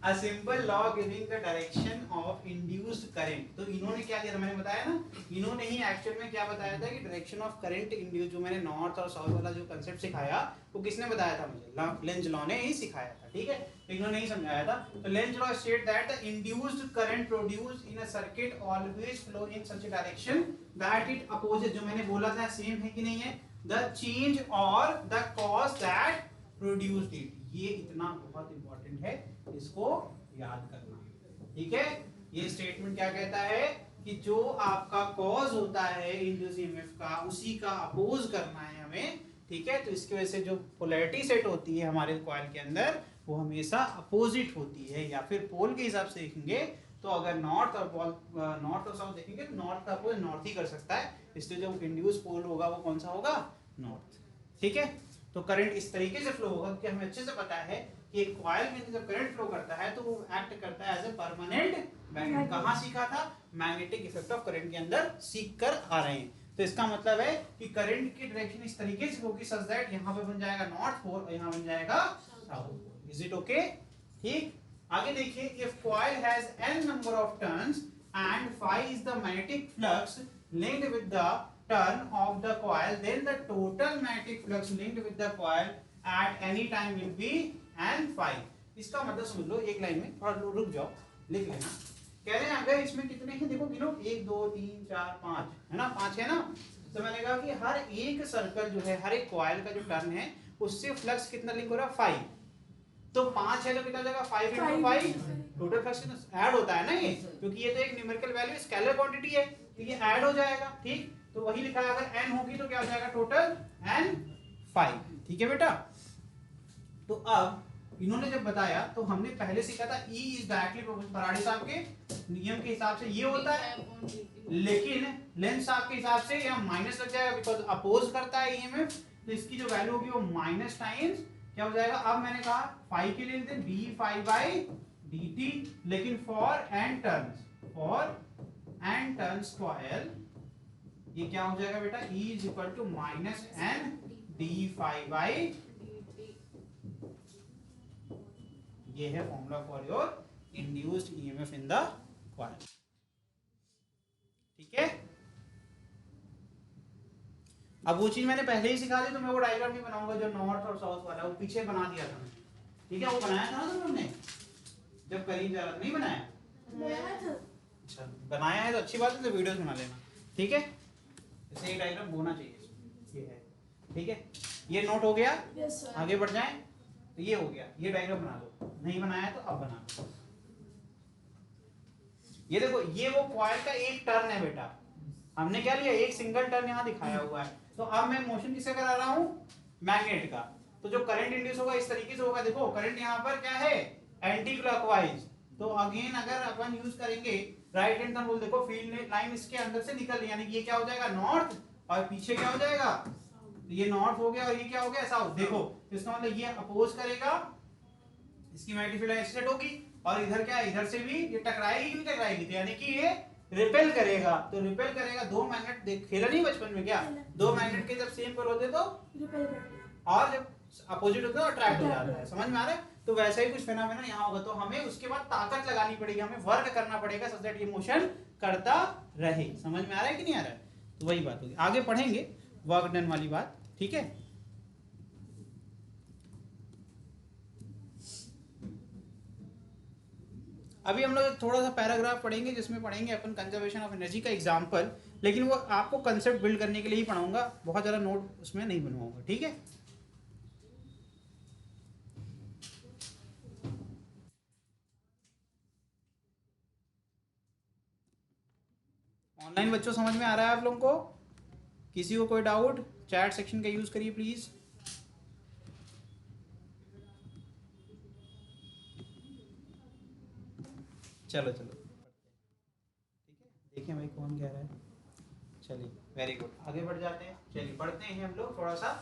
A simple law giving the direction of induced current। तो इन्होंने क्या दिया था, मैंने बताया ना, इन्होंने ही एक्चुअल में क्या बताया था कि डायरेक्शन ऑफ करंट इंड्यूस, जो मैंने नॉर्थ और साउथ वाला जो कंसेप्ट सिखाया वो किसने बताया था मुझे, लेंज लॉ ने ही सिखाया था, ठीक है, इन्होंने ही समझाया था। तो Lenz law state that the induced current produced in a circuit always flow in such a direction that it opposes, जो मैंने बोला था सेम है कि नहीं है, द चेंज और the cause that produced it. ये इतना बहुत इंपॉर्टेंट है, इसको याद करना, ठीक है। ये स्टेटमेंट क्या कहता है कि जो आपका कॉज होता है इंड्यूस ईएमएफ का, उसी का अपोज करना है हमें, ठीक है। तो इसकी वजह से जो पोलैरिटी सेट होती है हमारे कॉइल के अंदर वो हमेशा अपोजिट होती है, या फिर पोल के हिसाब से देखेंगे तो अगर नॉर्थ और साउथ देखेंगे तो नॉर्थ का अपोज नॉर्थ ही कर सकता है, इसलिए जो इंड्यूस पोल होगा वो कौन सा होगा, नॉर्थ, ठीक है। तो करंट इस तरीके से फ्लो होगा क्योंकि हमें अच्छे से पता है कि एक कॉइल में जब करंट फ्लो करता है तो वो एक्ट करता है एज ए परमानेंट मैग्नेट। कहाँ सीखा था, मैग्नेटिक इफेक्ट ऑफ करंट के अंदर सीख कर आ रहे हैं। तो इसका मतलब है कि करंट की डायरेक्शन इस तरीके से होगी सच दैट यहाँ पे बन जाएगा नॉर्थ पोल और यहाँ बन जाएगा south pole. Is it okay, ठीक। आगे देखिए, if coil has n number of turns and phi is the magnetic flux linked with the turn of the coil, then the total magnetic flux linked with the coil at any time will be n phi। इसका मतलब समझ लो एक line में, थोड़ा रुक जाओ लिख लेना। कह रहे हैं अगर इसमें कितने हैं देखो गिनो, 1 2 3 4 5 है ना, 5 है ना। तो मैंने कहा कि हर एक सर्कल जो है, हर एक कॉइल का जो टर्न है उससे फ्लक्स कितना लिंक हो रहा है, 5। तो 5 है तो कितना जाएगा, 5 into 5 टोटल फ्लक्स ऐड होता है ना ये, क्योंकि ये तो एक न्यूमेरिकल वैल्यू स्केलर क्वांटिटी है तो ये ऐड हो जाएगा, ठीक। तो वही लिखा है, अगर n होगी तो क्या हो जाएगा टोटल n 5, ठीक है बेटा। तो अब इन्होंने जब बताया तो हमने पहले सीखा था E is directly proportional, Faraday साहब के नियम के हिसाब से ये होता है, लेकिन लेंज साहब के हिसाब से यहाँ माइनस लग जाएगा बिकॉज अपोज करता है ईएमएफ, तो इसकी जो वैल्यू होगी वो माइनस टाइम्स क्या हो जाएगा। अब मैंने कहा फाई के लिए लिखते हैं डी फाई बाई dt, लेकिन फॉर n टर्न्स कॉइल ये क्या हो जाएगा बेटा, E is equal to minus n d phi by, ये है formula for your induced EMF in the coil, ठीक है। अब वो चीज मैंने पहले ही सिखा दी तो मैं वो डायग्राम नहीं बनाऊंगा जो नॉर्थ और साउथ वाला, वो पीछे बना दिया था मैंने, ठीक है। वो बनाया था ना तुमने जब करीब जा रहा था, नहीं बनाया, अच्छा बनाया है तो अच्छी बात है, तो वीडियोस बना लेना, ठीक है। इसे एक डायग्राम होना चाहिए, ये है, ठीक है। ये नोट हो गया, आगे बढ़ जाएं। तो ये हो गया, ये डायग्राम बना दो, नहीं बनाया तो अब बना दो। ये देखो, ये वो कॉइल का एक टर्न है बेटा, हमने क्या लिया, एक सिंगल टर्न यहाँ दिखाया हुआ है। तो अब मैं मोशन किससे करा रहा हूँ, मैग्नेट का। तो जो करंट इंड्यूस होगा इस तरीके से होगा, देखो करंट यहाँ पर क्या है, एंटी क्लॉकवाइज। तो अगेन अगर अपन यूज करेंगे राइट हैंड टर्न, बोल देखो फील्ड लाइन इसके अंदर से निकल रही, यानी कि ये क्या हो जाएगा नॉर्थ, और पीछे क्या हो जाएगा, तो ये नॉर्थ हो गया और ये क्या हो गया साउथ। देखो इसका मतलब ये अपोज करेगा, इसकी मैग्नेटिक फील्ड एक्सेट होगी, और इधर क्या है, इधर से भी ये टकराएगी, नहीं टकराएगी, तो यानी कि ये रिपेल करेगा। तो रिपेल करेगा, दो मैग्नेट खेला नहीं बचपन में क्या, दो मैग्नेट के जब सेम पोल होते तो रिपेल करते, और जब अपोजिट होता है अट्रैक्ट हो जाता है, समझ में आ रहा है। तो वैसा ही कुछ फेनोमेना यहाँ होगा, तो हमें उसके बाद ताकत लगानी पड़ेगी, हमें वर्क करना पड़ेगा सो दैट ये मोशन करता रहे। समझ में आ रहा है कि नहीं आ रहा है, तो वही बात होगी, आगे पढ़ेंगे वर्क डन वाली बात, ठीक है। अभी हम लोग थोड़ा सा पैराग्राफ पढ़ेंगे जिसमें पढ़ेंगे अपन कंजर्वेशन ऑफ एनर्जी का एग्जांपल, लेकिन वो आपको कंसेप्ट बिल्ड करने के लिए ही पढ़ाऊंगा, बहुत ज़्यादा नोट उसमें नहीं बनवाऊंगा, ठीक है। ऑनलाइन बच्चों समझ में आ रहा है आप लोगों को, किसी को कोई डाउट चैट सेक्शन का यूज करिए प्लीज। चलो चलो ठीक है, देखिए भाई कौन कह रहा है, चलिए वेरी गुड, आगे बढ़ जाते हैं। चलिए पढ़ते हैं हम लोग थोड़ा सा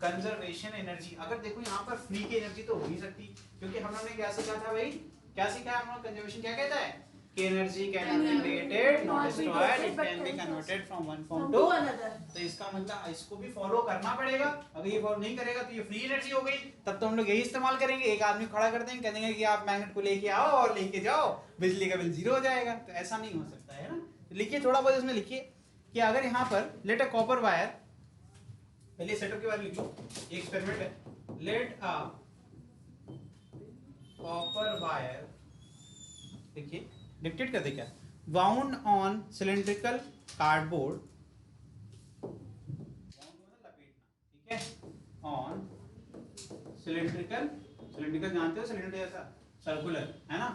कंजर्वेशन एनर्जी। अगर देखो यहाँ पर फ्री की एनर्जी तो हो नहीं सकती, क्योंकि हम लोगों ने क्या सीखा था भाई, क्या सीखा है हम लोग, कंजर्वेशन क्या कहता है, कि energy can be created not destroyed, it can be converted from one form to another. तो इसका मतलब इसको भी फॉलो करना पड़ेगा। अगर ये फॉलो नहीं करेगा तो ये फ्री एनर्जी हो गई, तब तो हम लोग यही इस्तेमाल करेंगे, एक आदमी खड़ा कर देंगे, कह देंगे कि आप मैग्नेट को लेके आओ और लेके जाओ, बिजली का बिल जीरो हो जाएगा। तो ऐसा नहीं हो सकता है ना। तो लिखिए थोड़ा बहुत इसमें लिखिए कि अगर यहाँ पर लेट अ कॉपर वायर, पहले सेटअप के बारे में लिख लो, एक एक्सपेरिमेंट है। लेट अ कॉपर वायर, देखिए डिक्टेट कर दे क्या, wound on cylindrical cardboard, ठीक है, on cylindrical, cylindrical जानते हो, सिलेंडर जैसा सर्कुलर है ना,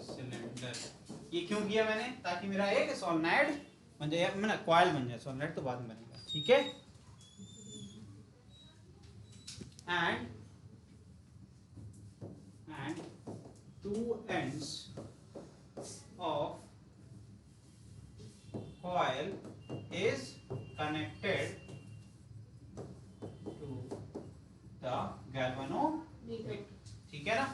सिलेंडर। ये क्यों किया मैंने, ताकि मेरा एक सोलेनॉइड बन जाए, मैंने कॉइल बन जाए, सोलेनॉइड तो बाद में बनेगा, ठीक है। and two ends of coil is connected to the galvanometer, ठीक है ना,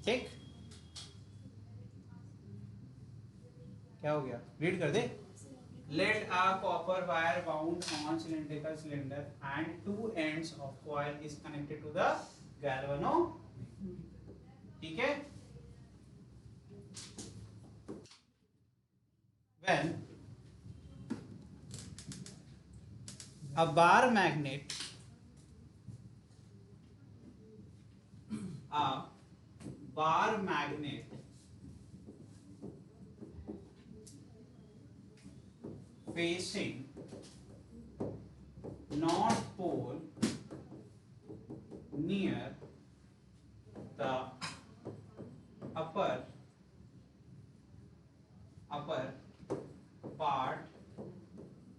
ठीक। क्या हो गया, रीड कर दे। Let a copper wire wound on cylindrical cylinder and two ends of coil is connected to the galvanometer, ठीक है। When a bar magnet, a bar magnet facing north pole near the upper part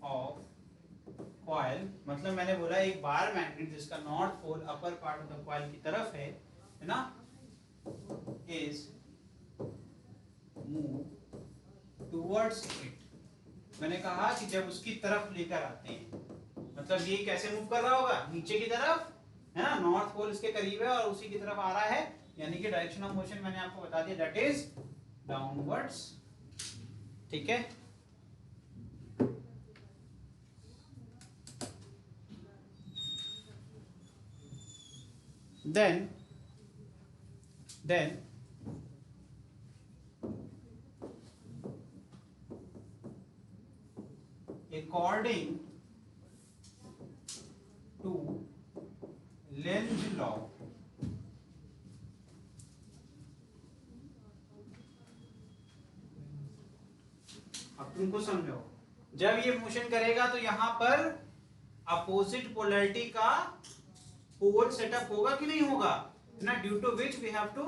of coil, मतलब मैंने बोला एक बार magnet जिसका north pole upper part of the coil की तरफ है ना, is move towards it। मैंने कहा कि जब उसकी तरफ लेकर आते हैं, मतलब ये कैसे मूव कर रहा होगा, नीचे की तरफ है ना, नॉर्थ पोल इसके करीब है और उसी की तरफ आ रहा है, यानी कि डायरेक्शन ऑफ मोशन मैंने आपको बता दिया, दैट इज डाउनवर्ड्स, ठीक है। then according to Lenz law, अब तुमको समझो, जब ये मोशन करेगा तो यहां पर अपोजिट पोलैरिटी का पोल सेटअप होगा कि नहीं होगा ना, due to which we have to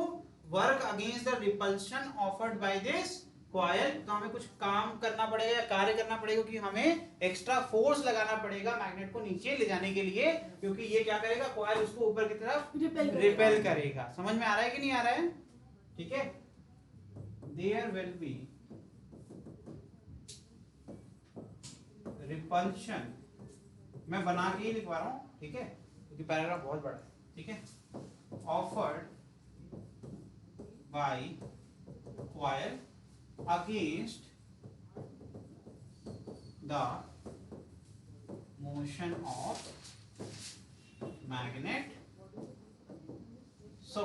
work against the repulsion offered by this coil. तो हमें कुछ काम करना पड़ेगा या कार्य करना पड़ेगा कि हमें एक्स्ट्रा फोर्स लगाना पड़ेगा मैग्नेट को नीचे ले जाने के लिए, क्योंकि ये क्या करेगा, कॉइल उसको ऊपर की तरफ रिपेल करेगा। समझ में आ रहा है कि नहीं आ रहा है, ठीक है। देयर विल बी रिपल्शन, मैं बना के ही लिखवा रहा हूं, ठीक है, क्योंकि पैराग्राफ बहुत बड़ा है, ठीक है। Offered by coil against the motion of magnet, so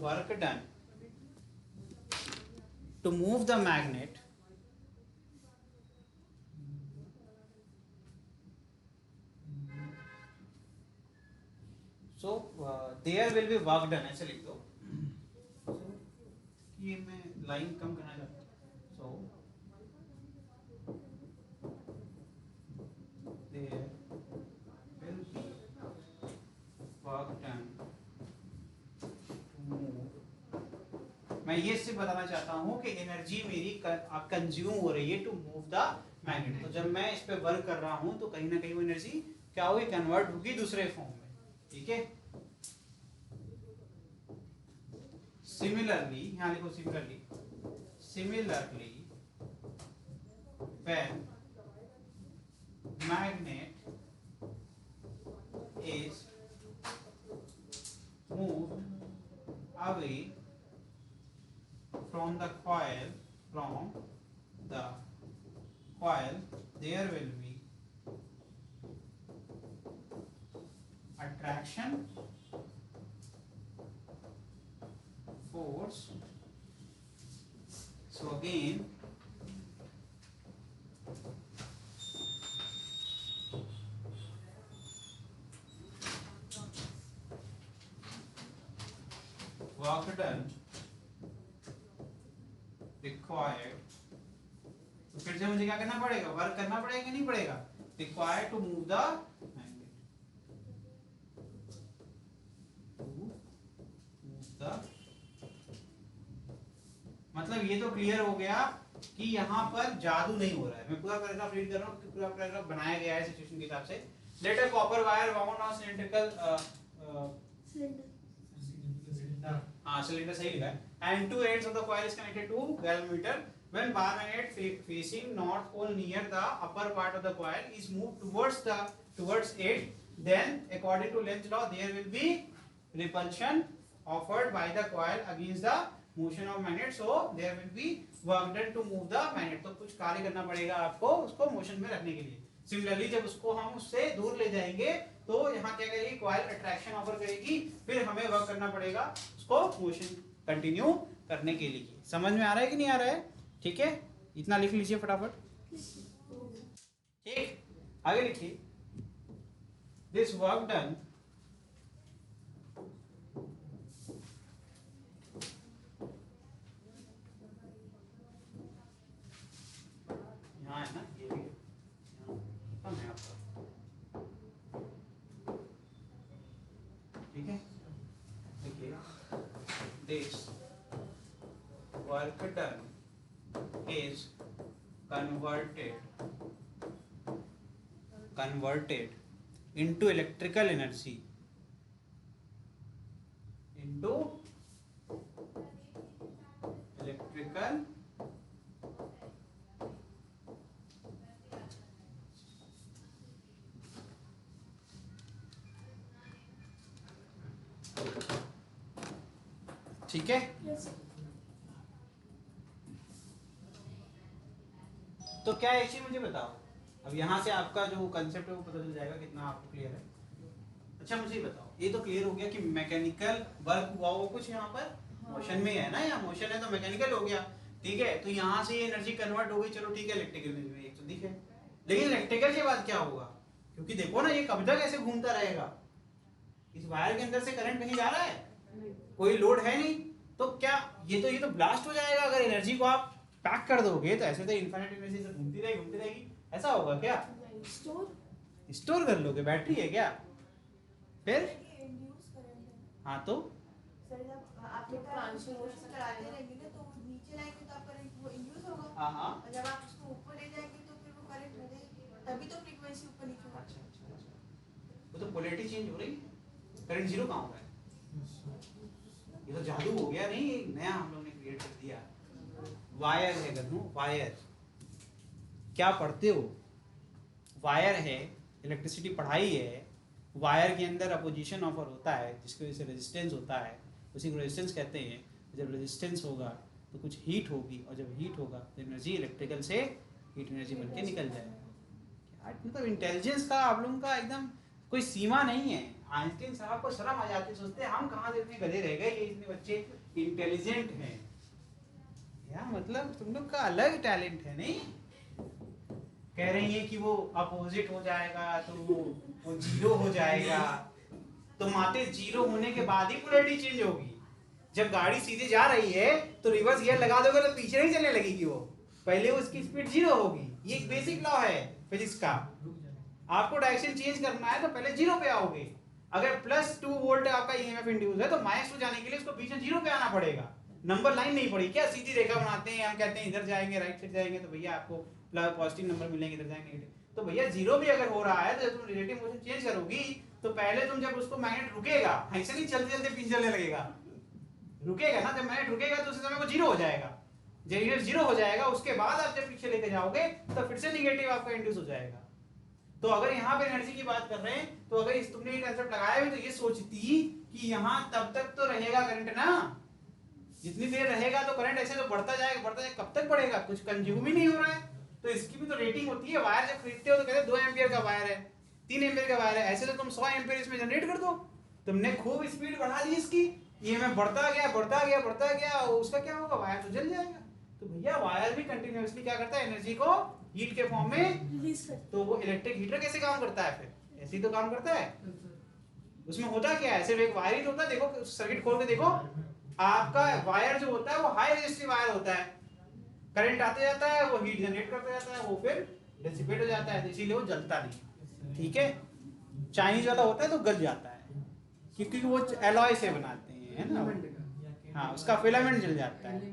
work done to move the magnet so there will be work done, ऐसे लिख दो। so, ये मैं लाइन कम करना चाहता हूँ, so there will be work done to move, मैं ये सिर्फ बताना चाहता हूँ कि एनर्जी मेरी कंज्यूम हो रही है टू मूव द मैग्नेट। तो जब मैं इस पे वर्क कर रहा हूँ तो कहीं ना कहीं वो एनर्जी क्या होगी, कन्वर्ट होगी दूसरे फॉर्म में, ठीक है। सिमिलरली, यहां लिखो similarly when magnet is moved away from the coil, there will be attraction force. So again, work done required. तो फिर से मुझे क्या करना पड़ेगा, वर्क करना पड़ेगा नहीं पड़ेगा, required to move the magnet, मतलब ये तो क्लियर हो गया कि यहाँ पर जादू नहीं हो रहा है। मैं पूरा पैराग्राफ रीड कर रहा हूँ, पूरा पैराग्राफ बनाया गया है सिचुएशन के हिसाब से। Let a copper wire wound on cylindrical cylinder सही लिखा है, and two ends of the coil is connected to galvanometer. When bar magnet facing north pole near the upper part of the coil is moved towards it, then according to Lenz's law there will be repulsion offered by the coil against the motion of magnet, so there will be work done to move the magnet. तो कुछ कार्य करना पड़ेगा आपको उसको motion में रखने के लिए। सिमिलरली जब उसको हम उससे दूर ले जाएंगे तो यहाँ क्या करेगी, कॉइल अट्रैक्शन ऑफर करेगी, फिर हमें वर्क करना पड़ेगा उसको मोशन कंटिन्यू करने के लिए। समझ में आ रहा है कि नहीं आ रहा है? ठीक है, इतना लिख लीजिए फटाफट। ठीक, आगे लिखिए, दिस वर्क डन यहाँ है ना, ये भी कम है आपका, ठीक है। देखिए, this work done is converted into electrical energy, ठीक है। yes. तो क्या एक चीज मुझे बताओ, अब यहाँ से आपका जो कंसेप्ट है वो पता चल जाएगा कितना आपको क्लियर है। अच्छा मुझे बताओ, ये तो क्लियर हो गया कि मैकेनिकल वर्क हुआ वो कुछ यहाँ पर मोशन में है ना, या मोशन है तो मैकेनिकल हो गया, ठीक है। तो यहाँ से ये एनर्जी कन्वर्ट हो गई, चलो ठीक है, इलेक्ट्रिकल में एक तो दिखे, लेकिन इलेक्ट्रिकल के बाद क्या होगा, क्योंकि देखो ना ये कब्जा कैसे घूमता रहेगा, इस वायर के अंदर से करंट कहीं जा रहा है, कोई लोड है नहीं, तो क्या ये तो ब्लास्ट हो जाएगा। अगर एनर्जी को आप पैक कर दोगे तो ऐसे तो इनफिनिट एनर्जी से घूमती रहेगी, ऐसा होगा क्या? स्टोर कर लोगे, बैटरी है क्या? फिर हाँ तो आप ट्रांसफॉर्मर चलाते रहेंगे ना तो नीचे लाएंगे तो आपका करंट वो इंड्यूस होगा। हाँ और जब आप उसको ऊपर ले जाएंगे तो फिर वो करंट बढ़ेगी, तभी तो फ्रीक्वेंसी ऊपर नीचे होगी। अच्छा, वो तो पोलैरिटी चेंज हो रही है, करंट जीरो कहाँ हो रहा है? ये तो जादू हो गया, नहीं नया हम लोग ने क्रिएट कर दिया। वायर है गन्नू, वायर क्या पढ़ते हो, वायर है, इलेक्ट्रिसिटी पढ़ाई है, वायर के अंदर अपोजिशन ऑफर होता है जिसकी वजह से रेजिस्टेंस होता है, उसी को रेजिस्टेंस कहते हैं। जब रेजिस्टेंस होगा तो कुछ हीट होगी, और जब हीट होगा तो एनर्जी इलेक्ट्रिकल से हीट एनर्जी बनके निकल जाएगा। मतलब इंटेलिजेंस का आप लोगों का एकदम कोई सीमा नहीं है। आइंस्टीन साहब को शर्म आ जाती, सोचते हम कहाँ से इतने गधे रह गए, ये इतने बच्चे इंटेलिजेंट हैं। या मतलब तुम लोग का अलग टैलेंट है, नहीं? कह रही है कि वो अपोजिट हो जाएगा तो वो जीरो हो जाएगा, तो माते जीरो होने के बाद ही पोलैरिटी चेंज होगी। जब गाड़ी सीधे जा रही है तो रिवर्स गियर लगा दोगे तो पीछे नहीं चलने लगेगी, वो पहले उसकी स्पीड जीरो होगी। ये एक बेसिक लॉ है फिजिक्स का। आपको डायरेक्शन चेंज करना है तो पहले जीरो पे आओगे। अगर +2 वोल्ट आपका ईएमएफ इंड्यूस है तो -2 जाने के लिए उसको बीच में जीरो पे आना पड़ेगा। नंबर लाइन नहीं पड़ी क्या, सीधी रेखा बनाते हैं हम, कहते हैं इधर जाएंगे राइट साइड जाएंगे तो भैया आपको पॉजिटिव नंबर मिलेंगे, इधर जाएंगे नेगेटिव। तो भैया जीरो भी अगर हो रहा है तो जब तुम रिलेटिव मोशन चेंज करोगी तो पहले तुम जब उसको मैग्नेट रुकेगा, ऐसे नहीं चलते चलते पिन चलने लगेगा, रुकेगा ना। जब मैग्नेट रुकेगा तो उस समय वो जीरो हो जाएगा। जब जीरो हो जाएगा उसके बाद आप जब पीछे लेके जाओगे तो फिर से निगेटिव आपका इंड्यूस हो जाएगा। तो अगर यहाँ पे एनर्जी की बात कर रहे हैं तो अगर इस तुमने ये कंसेप्ट लगाया भी तो ये सोचती कि यहाँ तब तक तो रहेगा करंट ना, जितनी देर रहेगा तो करंट ऐसे तो बढ़ता जाएगा, कब तक बढ़ेगा, कुछ कंज्यूम ही नहीं हो रहा है। तो इसकी भी तो रेटिंग होती है। वायर जब खरीदते हो तो कहते हैं 2 एम्पियर का वायर है, 3 एम्पियर का वायर है, ऐसे तो तुम 100 एम्पियर इसमें जनरेट कर दो। तुमने खूब स्पीड बढ़ा दी इसकी, ईएमएफ बढ़ता गया, उसका क्या होगा, वायर तो जल जाएगा। तो भैया वायर भी कंटिन्यूअसली क्या करता है, एनर्जी को हीट के फॉर्म में रिलीज करता है। तो वो इलेक्ट्रिक हीटर कैसे काम करता है, फिर ऐसे ही तो काम करता है। उसमें होता क्या है, सिर्फ एक वायर ही तो होता है। देखो सर्किट खोल के देखो, आपका वायर जो होता है वो हाई रेजिस्टिव वायर होता है, करंट आते जाता है, वो हीट जनरेट करता जाता है, वो फिर डिसिपेट हो जाता है, इसीलिए वो जलता नहीं। ठीक है, चाइनीज वाला होता है तो गल जाता है क्योंकि वो एलॉय से बनाते हैं, है ना। हाँ, उसका फिलामेंट जल जाता है।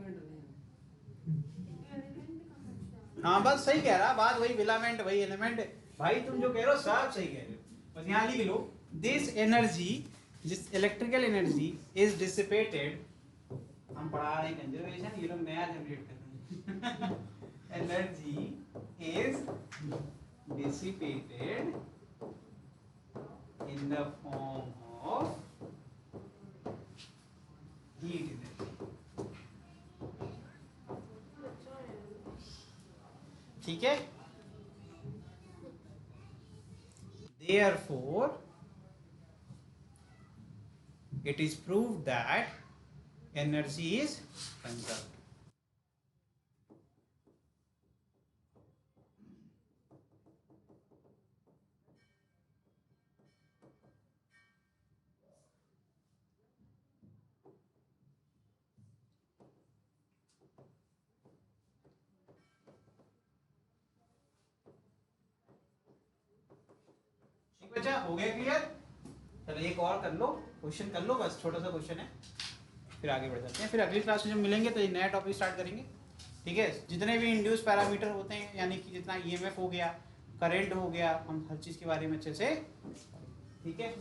हाँ बस सही कह रहा, बात वही फिलामेंट वही एलिमेंट। भाई तुम जो कह रहे हो सब सही कह रहे हो, बस यहाँ लिख लो, this energy, this electrical energy is dissipated. हम पढ़ा रहे हैं कंजर्वेशन, ये लोग नया जनरेट कर रहे हैं। Energy is dissipated in the form of heat energy. ठीक है, therefore it is proved that energy is conserved. ठीक बच्चा, हो गया क्लियर? चलो एक और कर लो, क्वेश्चन कर लो, बस छोटा सा क्वेश्चन है, फिर आगे बढ़ जाते हैं। फिर अगली क्लास में जब मिलेंगे तो एक नया टॉपिक स्टार्ट करेंगे। ठीक है, जितने भी इंड्यूस पैरामीटर होते हैं, यानी कि जितना ईएमएफ हो गया, करंट हो गया, हम हर चीज के बारे में अच्छे से, ठीक है।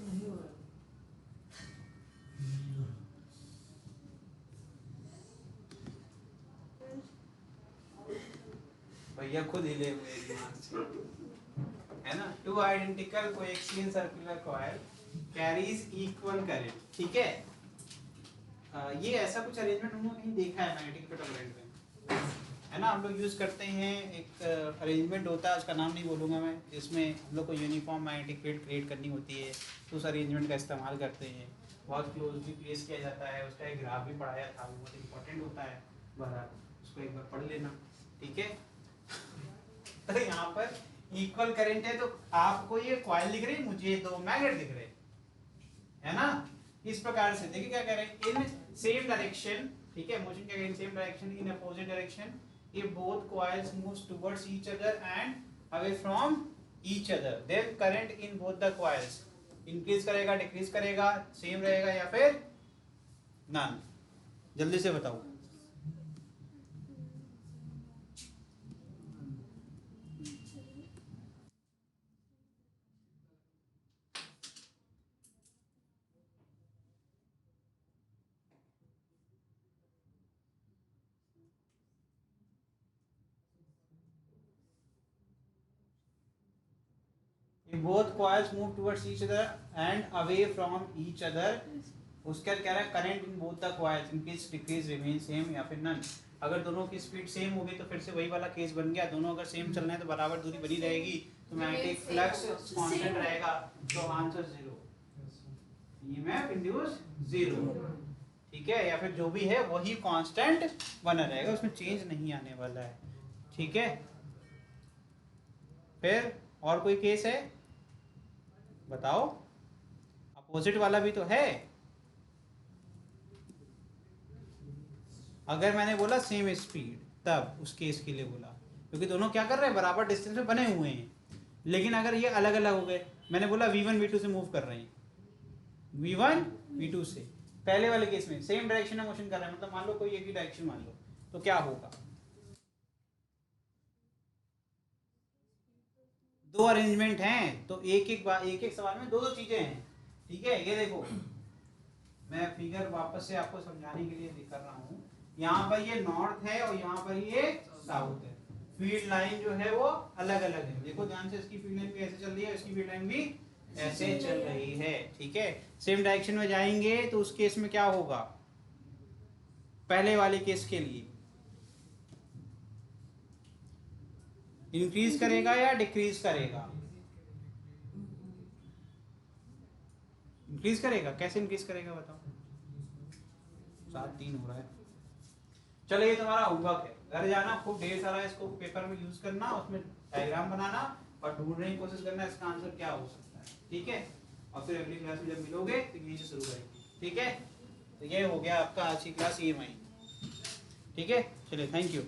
भैया खुद हिले हुए दिमाग से, है ना। Two identical coaxial circular coil carries equal current. ठीक है, ये ऐसा कुछ अरेंजमेंट हम लोग कहीं देखा है मैग्नेटिक फील्ड करंट में, है ना। हम लोग यूज करते हैं, एक अरेंजमेंट होता है, उसका नाम नहीं बोलूँगा मैं, जिसमें हम लोग को यूनिफॉर्म मैग्नेटिक फील्ड क्रिएट करनी होती है, तो उस अरेंजमेंट का इस्तेमाल करते हैं, बहुत क्लोजली प्लेस किया जाता है। उसका एक ग्राफ भी पढ़ाया था, वो बहुत इंपॉर्टेंट होता है, बहरहाल उसको एक बार पढ़ लेना। ठीक है, तो यहाँ पर इक्वल करंट है, तो आपको ये कॉइल दिख रही है, मुझे दो मैग्नेट दिख रहे हैं, है ना। इस प्रकार से देखिए क्या कह रहे हैं, इन सेम डायरेक्शन, ठीक है, मोशन क्या कह रहे हैं, same direction in opposite direction, if both coils moves towards each other and away from each other, then current in both the coils increase करेगा, decrease करेगा, सेम रहेगा या फिर नन। जल्दी से बताओ। If both coils move towards each other and away from each other, उसका क्या है, current in both the coils increase decrease remain same या फिर नन। अगर दोनों की स्पीड सेम होगी तो फिर से वही वाला केस बन गया, दोनों अगर सेम चलना है तो बराबर दूरी बनी रहेगी, तो मैग्नेटिक फ्लक्स कांस्टेंट रहेगा, तो आंसर 0, ईएमएफ इंड्यूस 0। ठीक है, या फिर जो भी है वही कांस्टेंट बना रहेगा, उसमें चेंज नहीं आने वाला है। ठीक है, फिर और कोई केस है बताओ, अपोजिट वाला भी तो है। अगर मैंने बोला सेम स्पीड, तब उस केस के लिए बोला, क्योंकि दोनों क्या कर रहे हैं, बराबर डिस्टेंस में बने हुए हैं। लेकिन अगर ये अलग अलग हो गए, मैंने बोला V1 V2 से मूव कर रहे हैं, V1 V2 से, पहले वाले केस में सेम डायरेक्शन में मोशन कर रहे हैं, मतलब मान लो कोई एक ही डायरेक्शन मान लो, तो क्या होगा, दो अरेंजमेंट हैं, तो एक एक सवाल में दो चीजें हैं। ठीक है, ये देखो मैं फिगर वापस से आपको समझाने के लिए कर रहा हूँ, यहाँ पर ये नॉर्थ है और यहाँ पर ये साउथ है। फील्ड लाइन जो है वो अलग अलग है। देखो ध्यान से, इसकी फील्ड लाइन भी ऐसे चल रही है, इसकी फील्ड लाइन भी ऐसे चल रही है, ठीक है। सेम डायरेक्शन में जाएंगे तो उस केस में क्या होगा, पहले वाले केस के लिए इंक्रीज करेगा या डिक्रीज करेगा? इंक्रीज करेगा। कैसे इंक्रीज करेगा बताओ? 7-3 हो रहा है। चलो ये तुम्हारा होमवर्क है, घर जाना खूब ढेर सारा इसको पेपर में यूज करना, उसमें डायग्राम बनाना और ढूंढने की कोशिश करना इसका आंसर क्या हो सकता है, ठीक है। और फिर अगली क्लास में जब मिलोगे तो यही से शुरू करेंगे, ठीक है। तो ये हो गया आपका आज की क्लास EMI, ठीक है। चलिए, थैंक यू।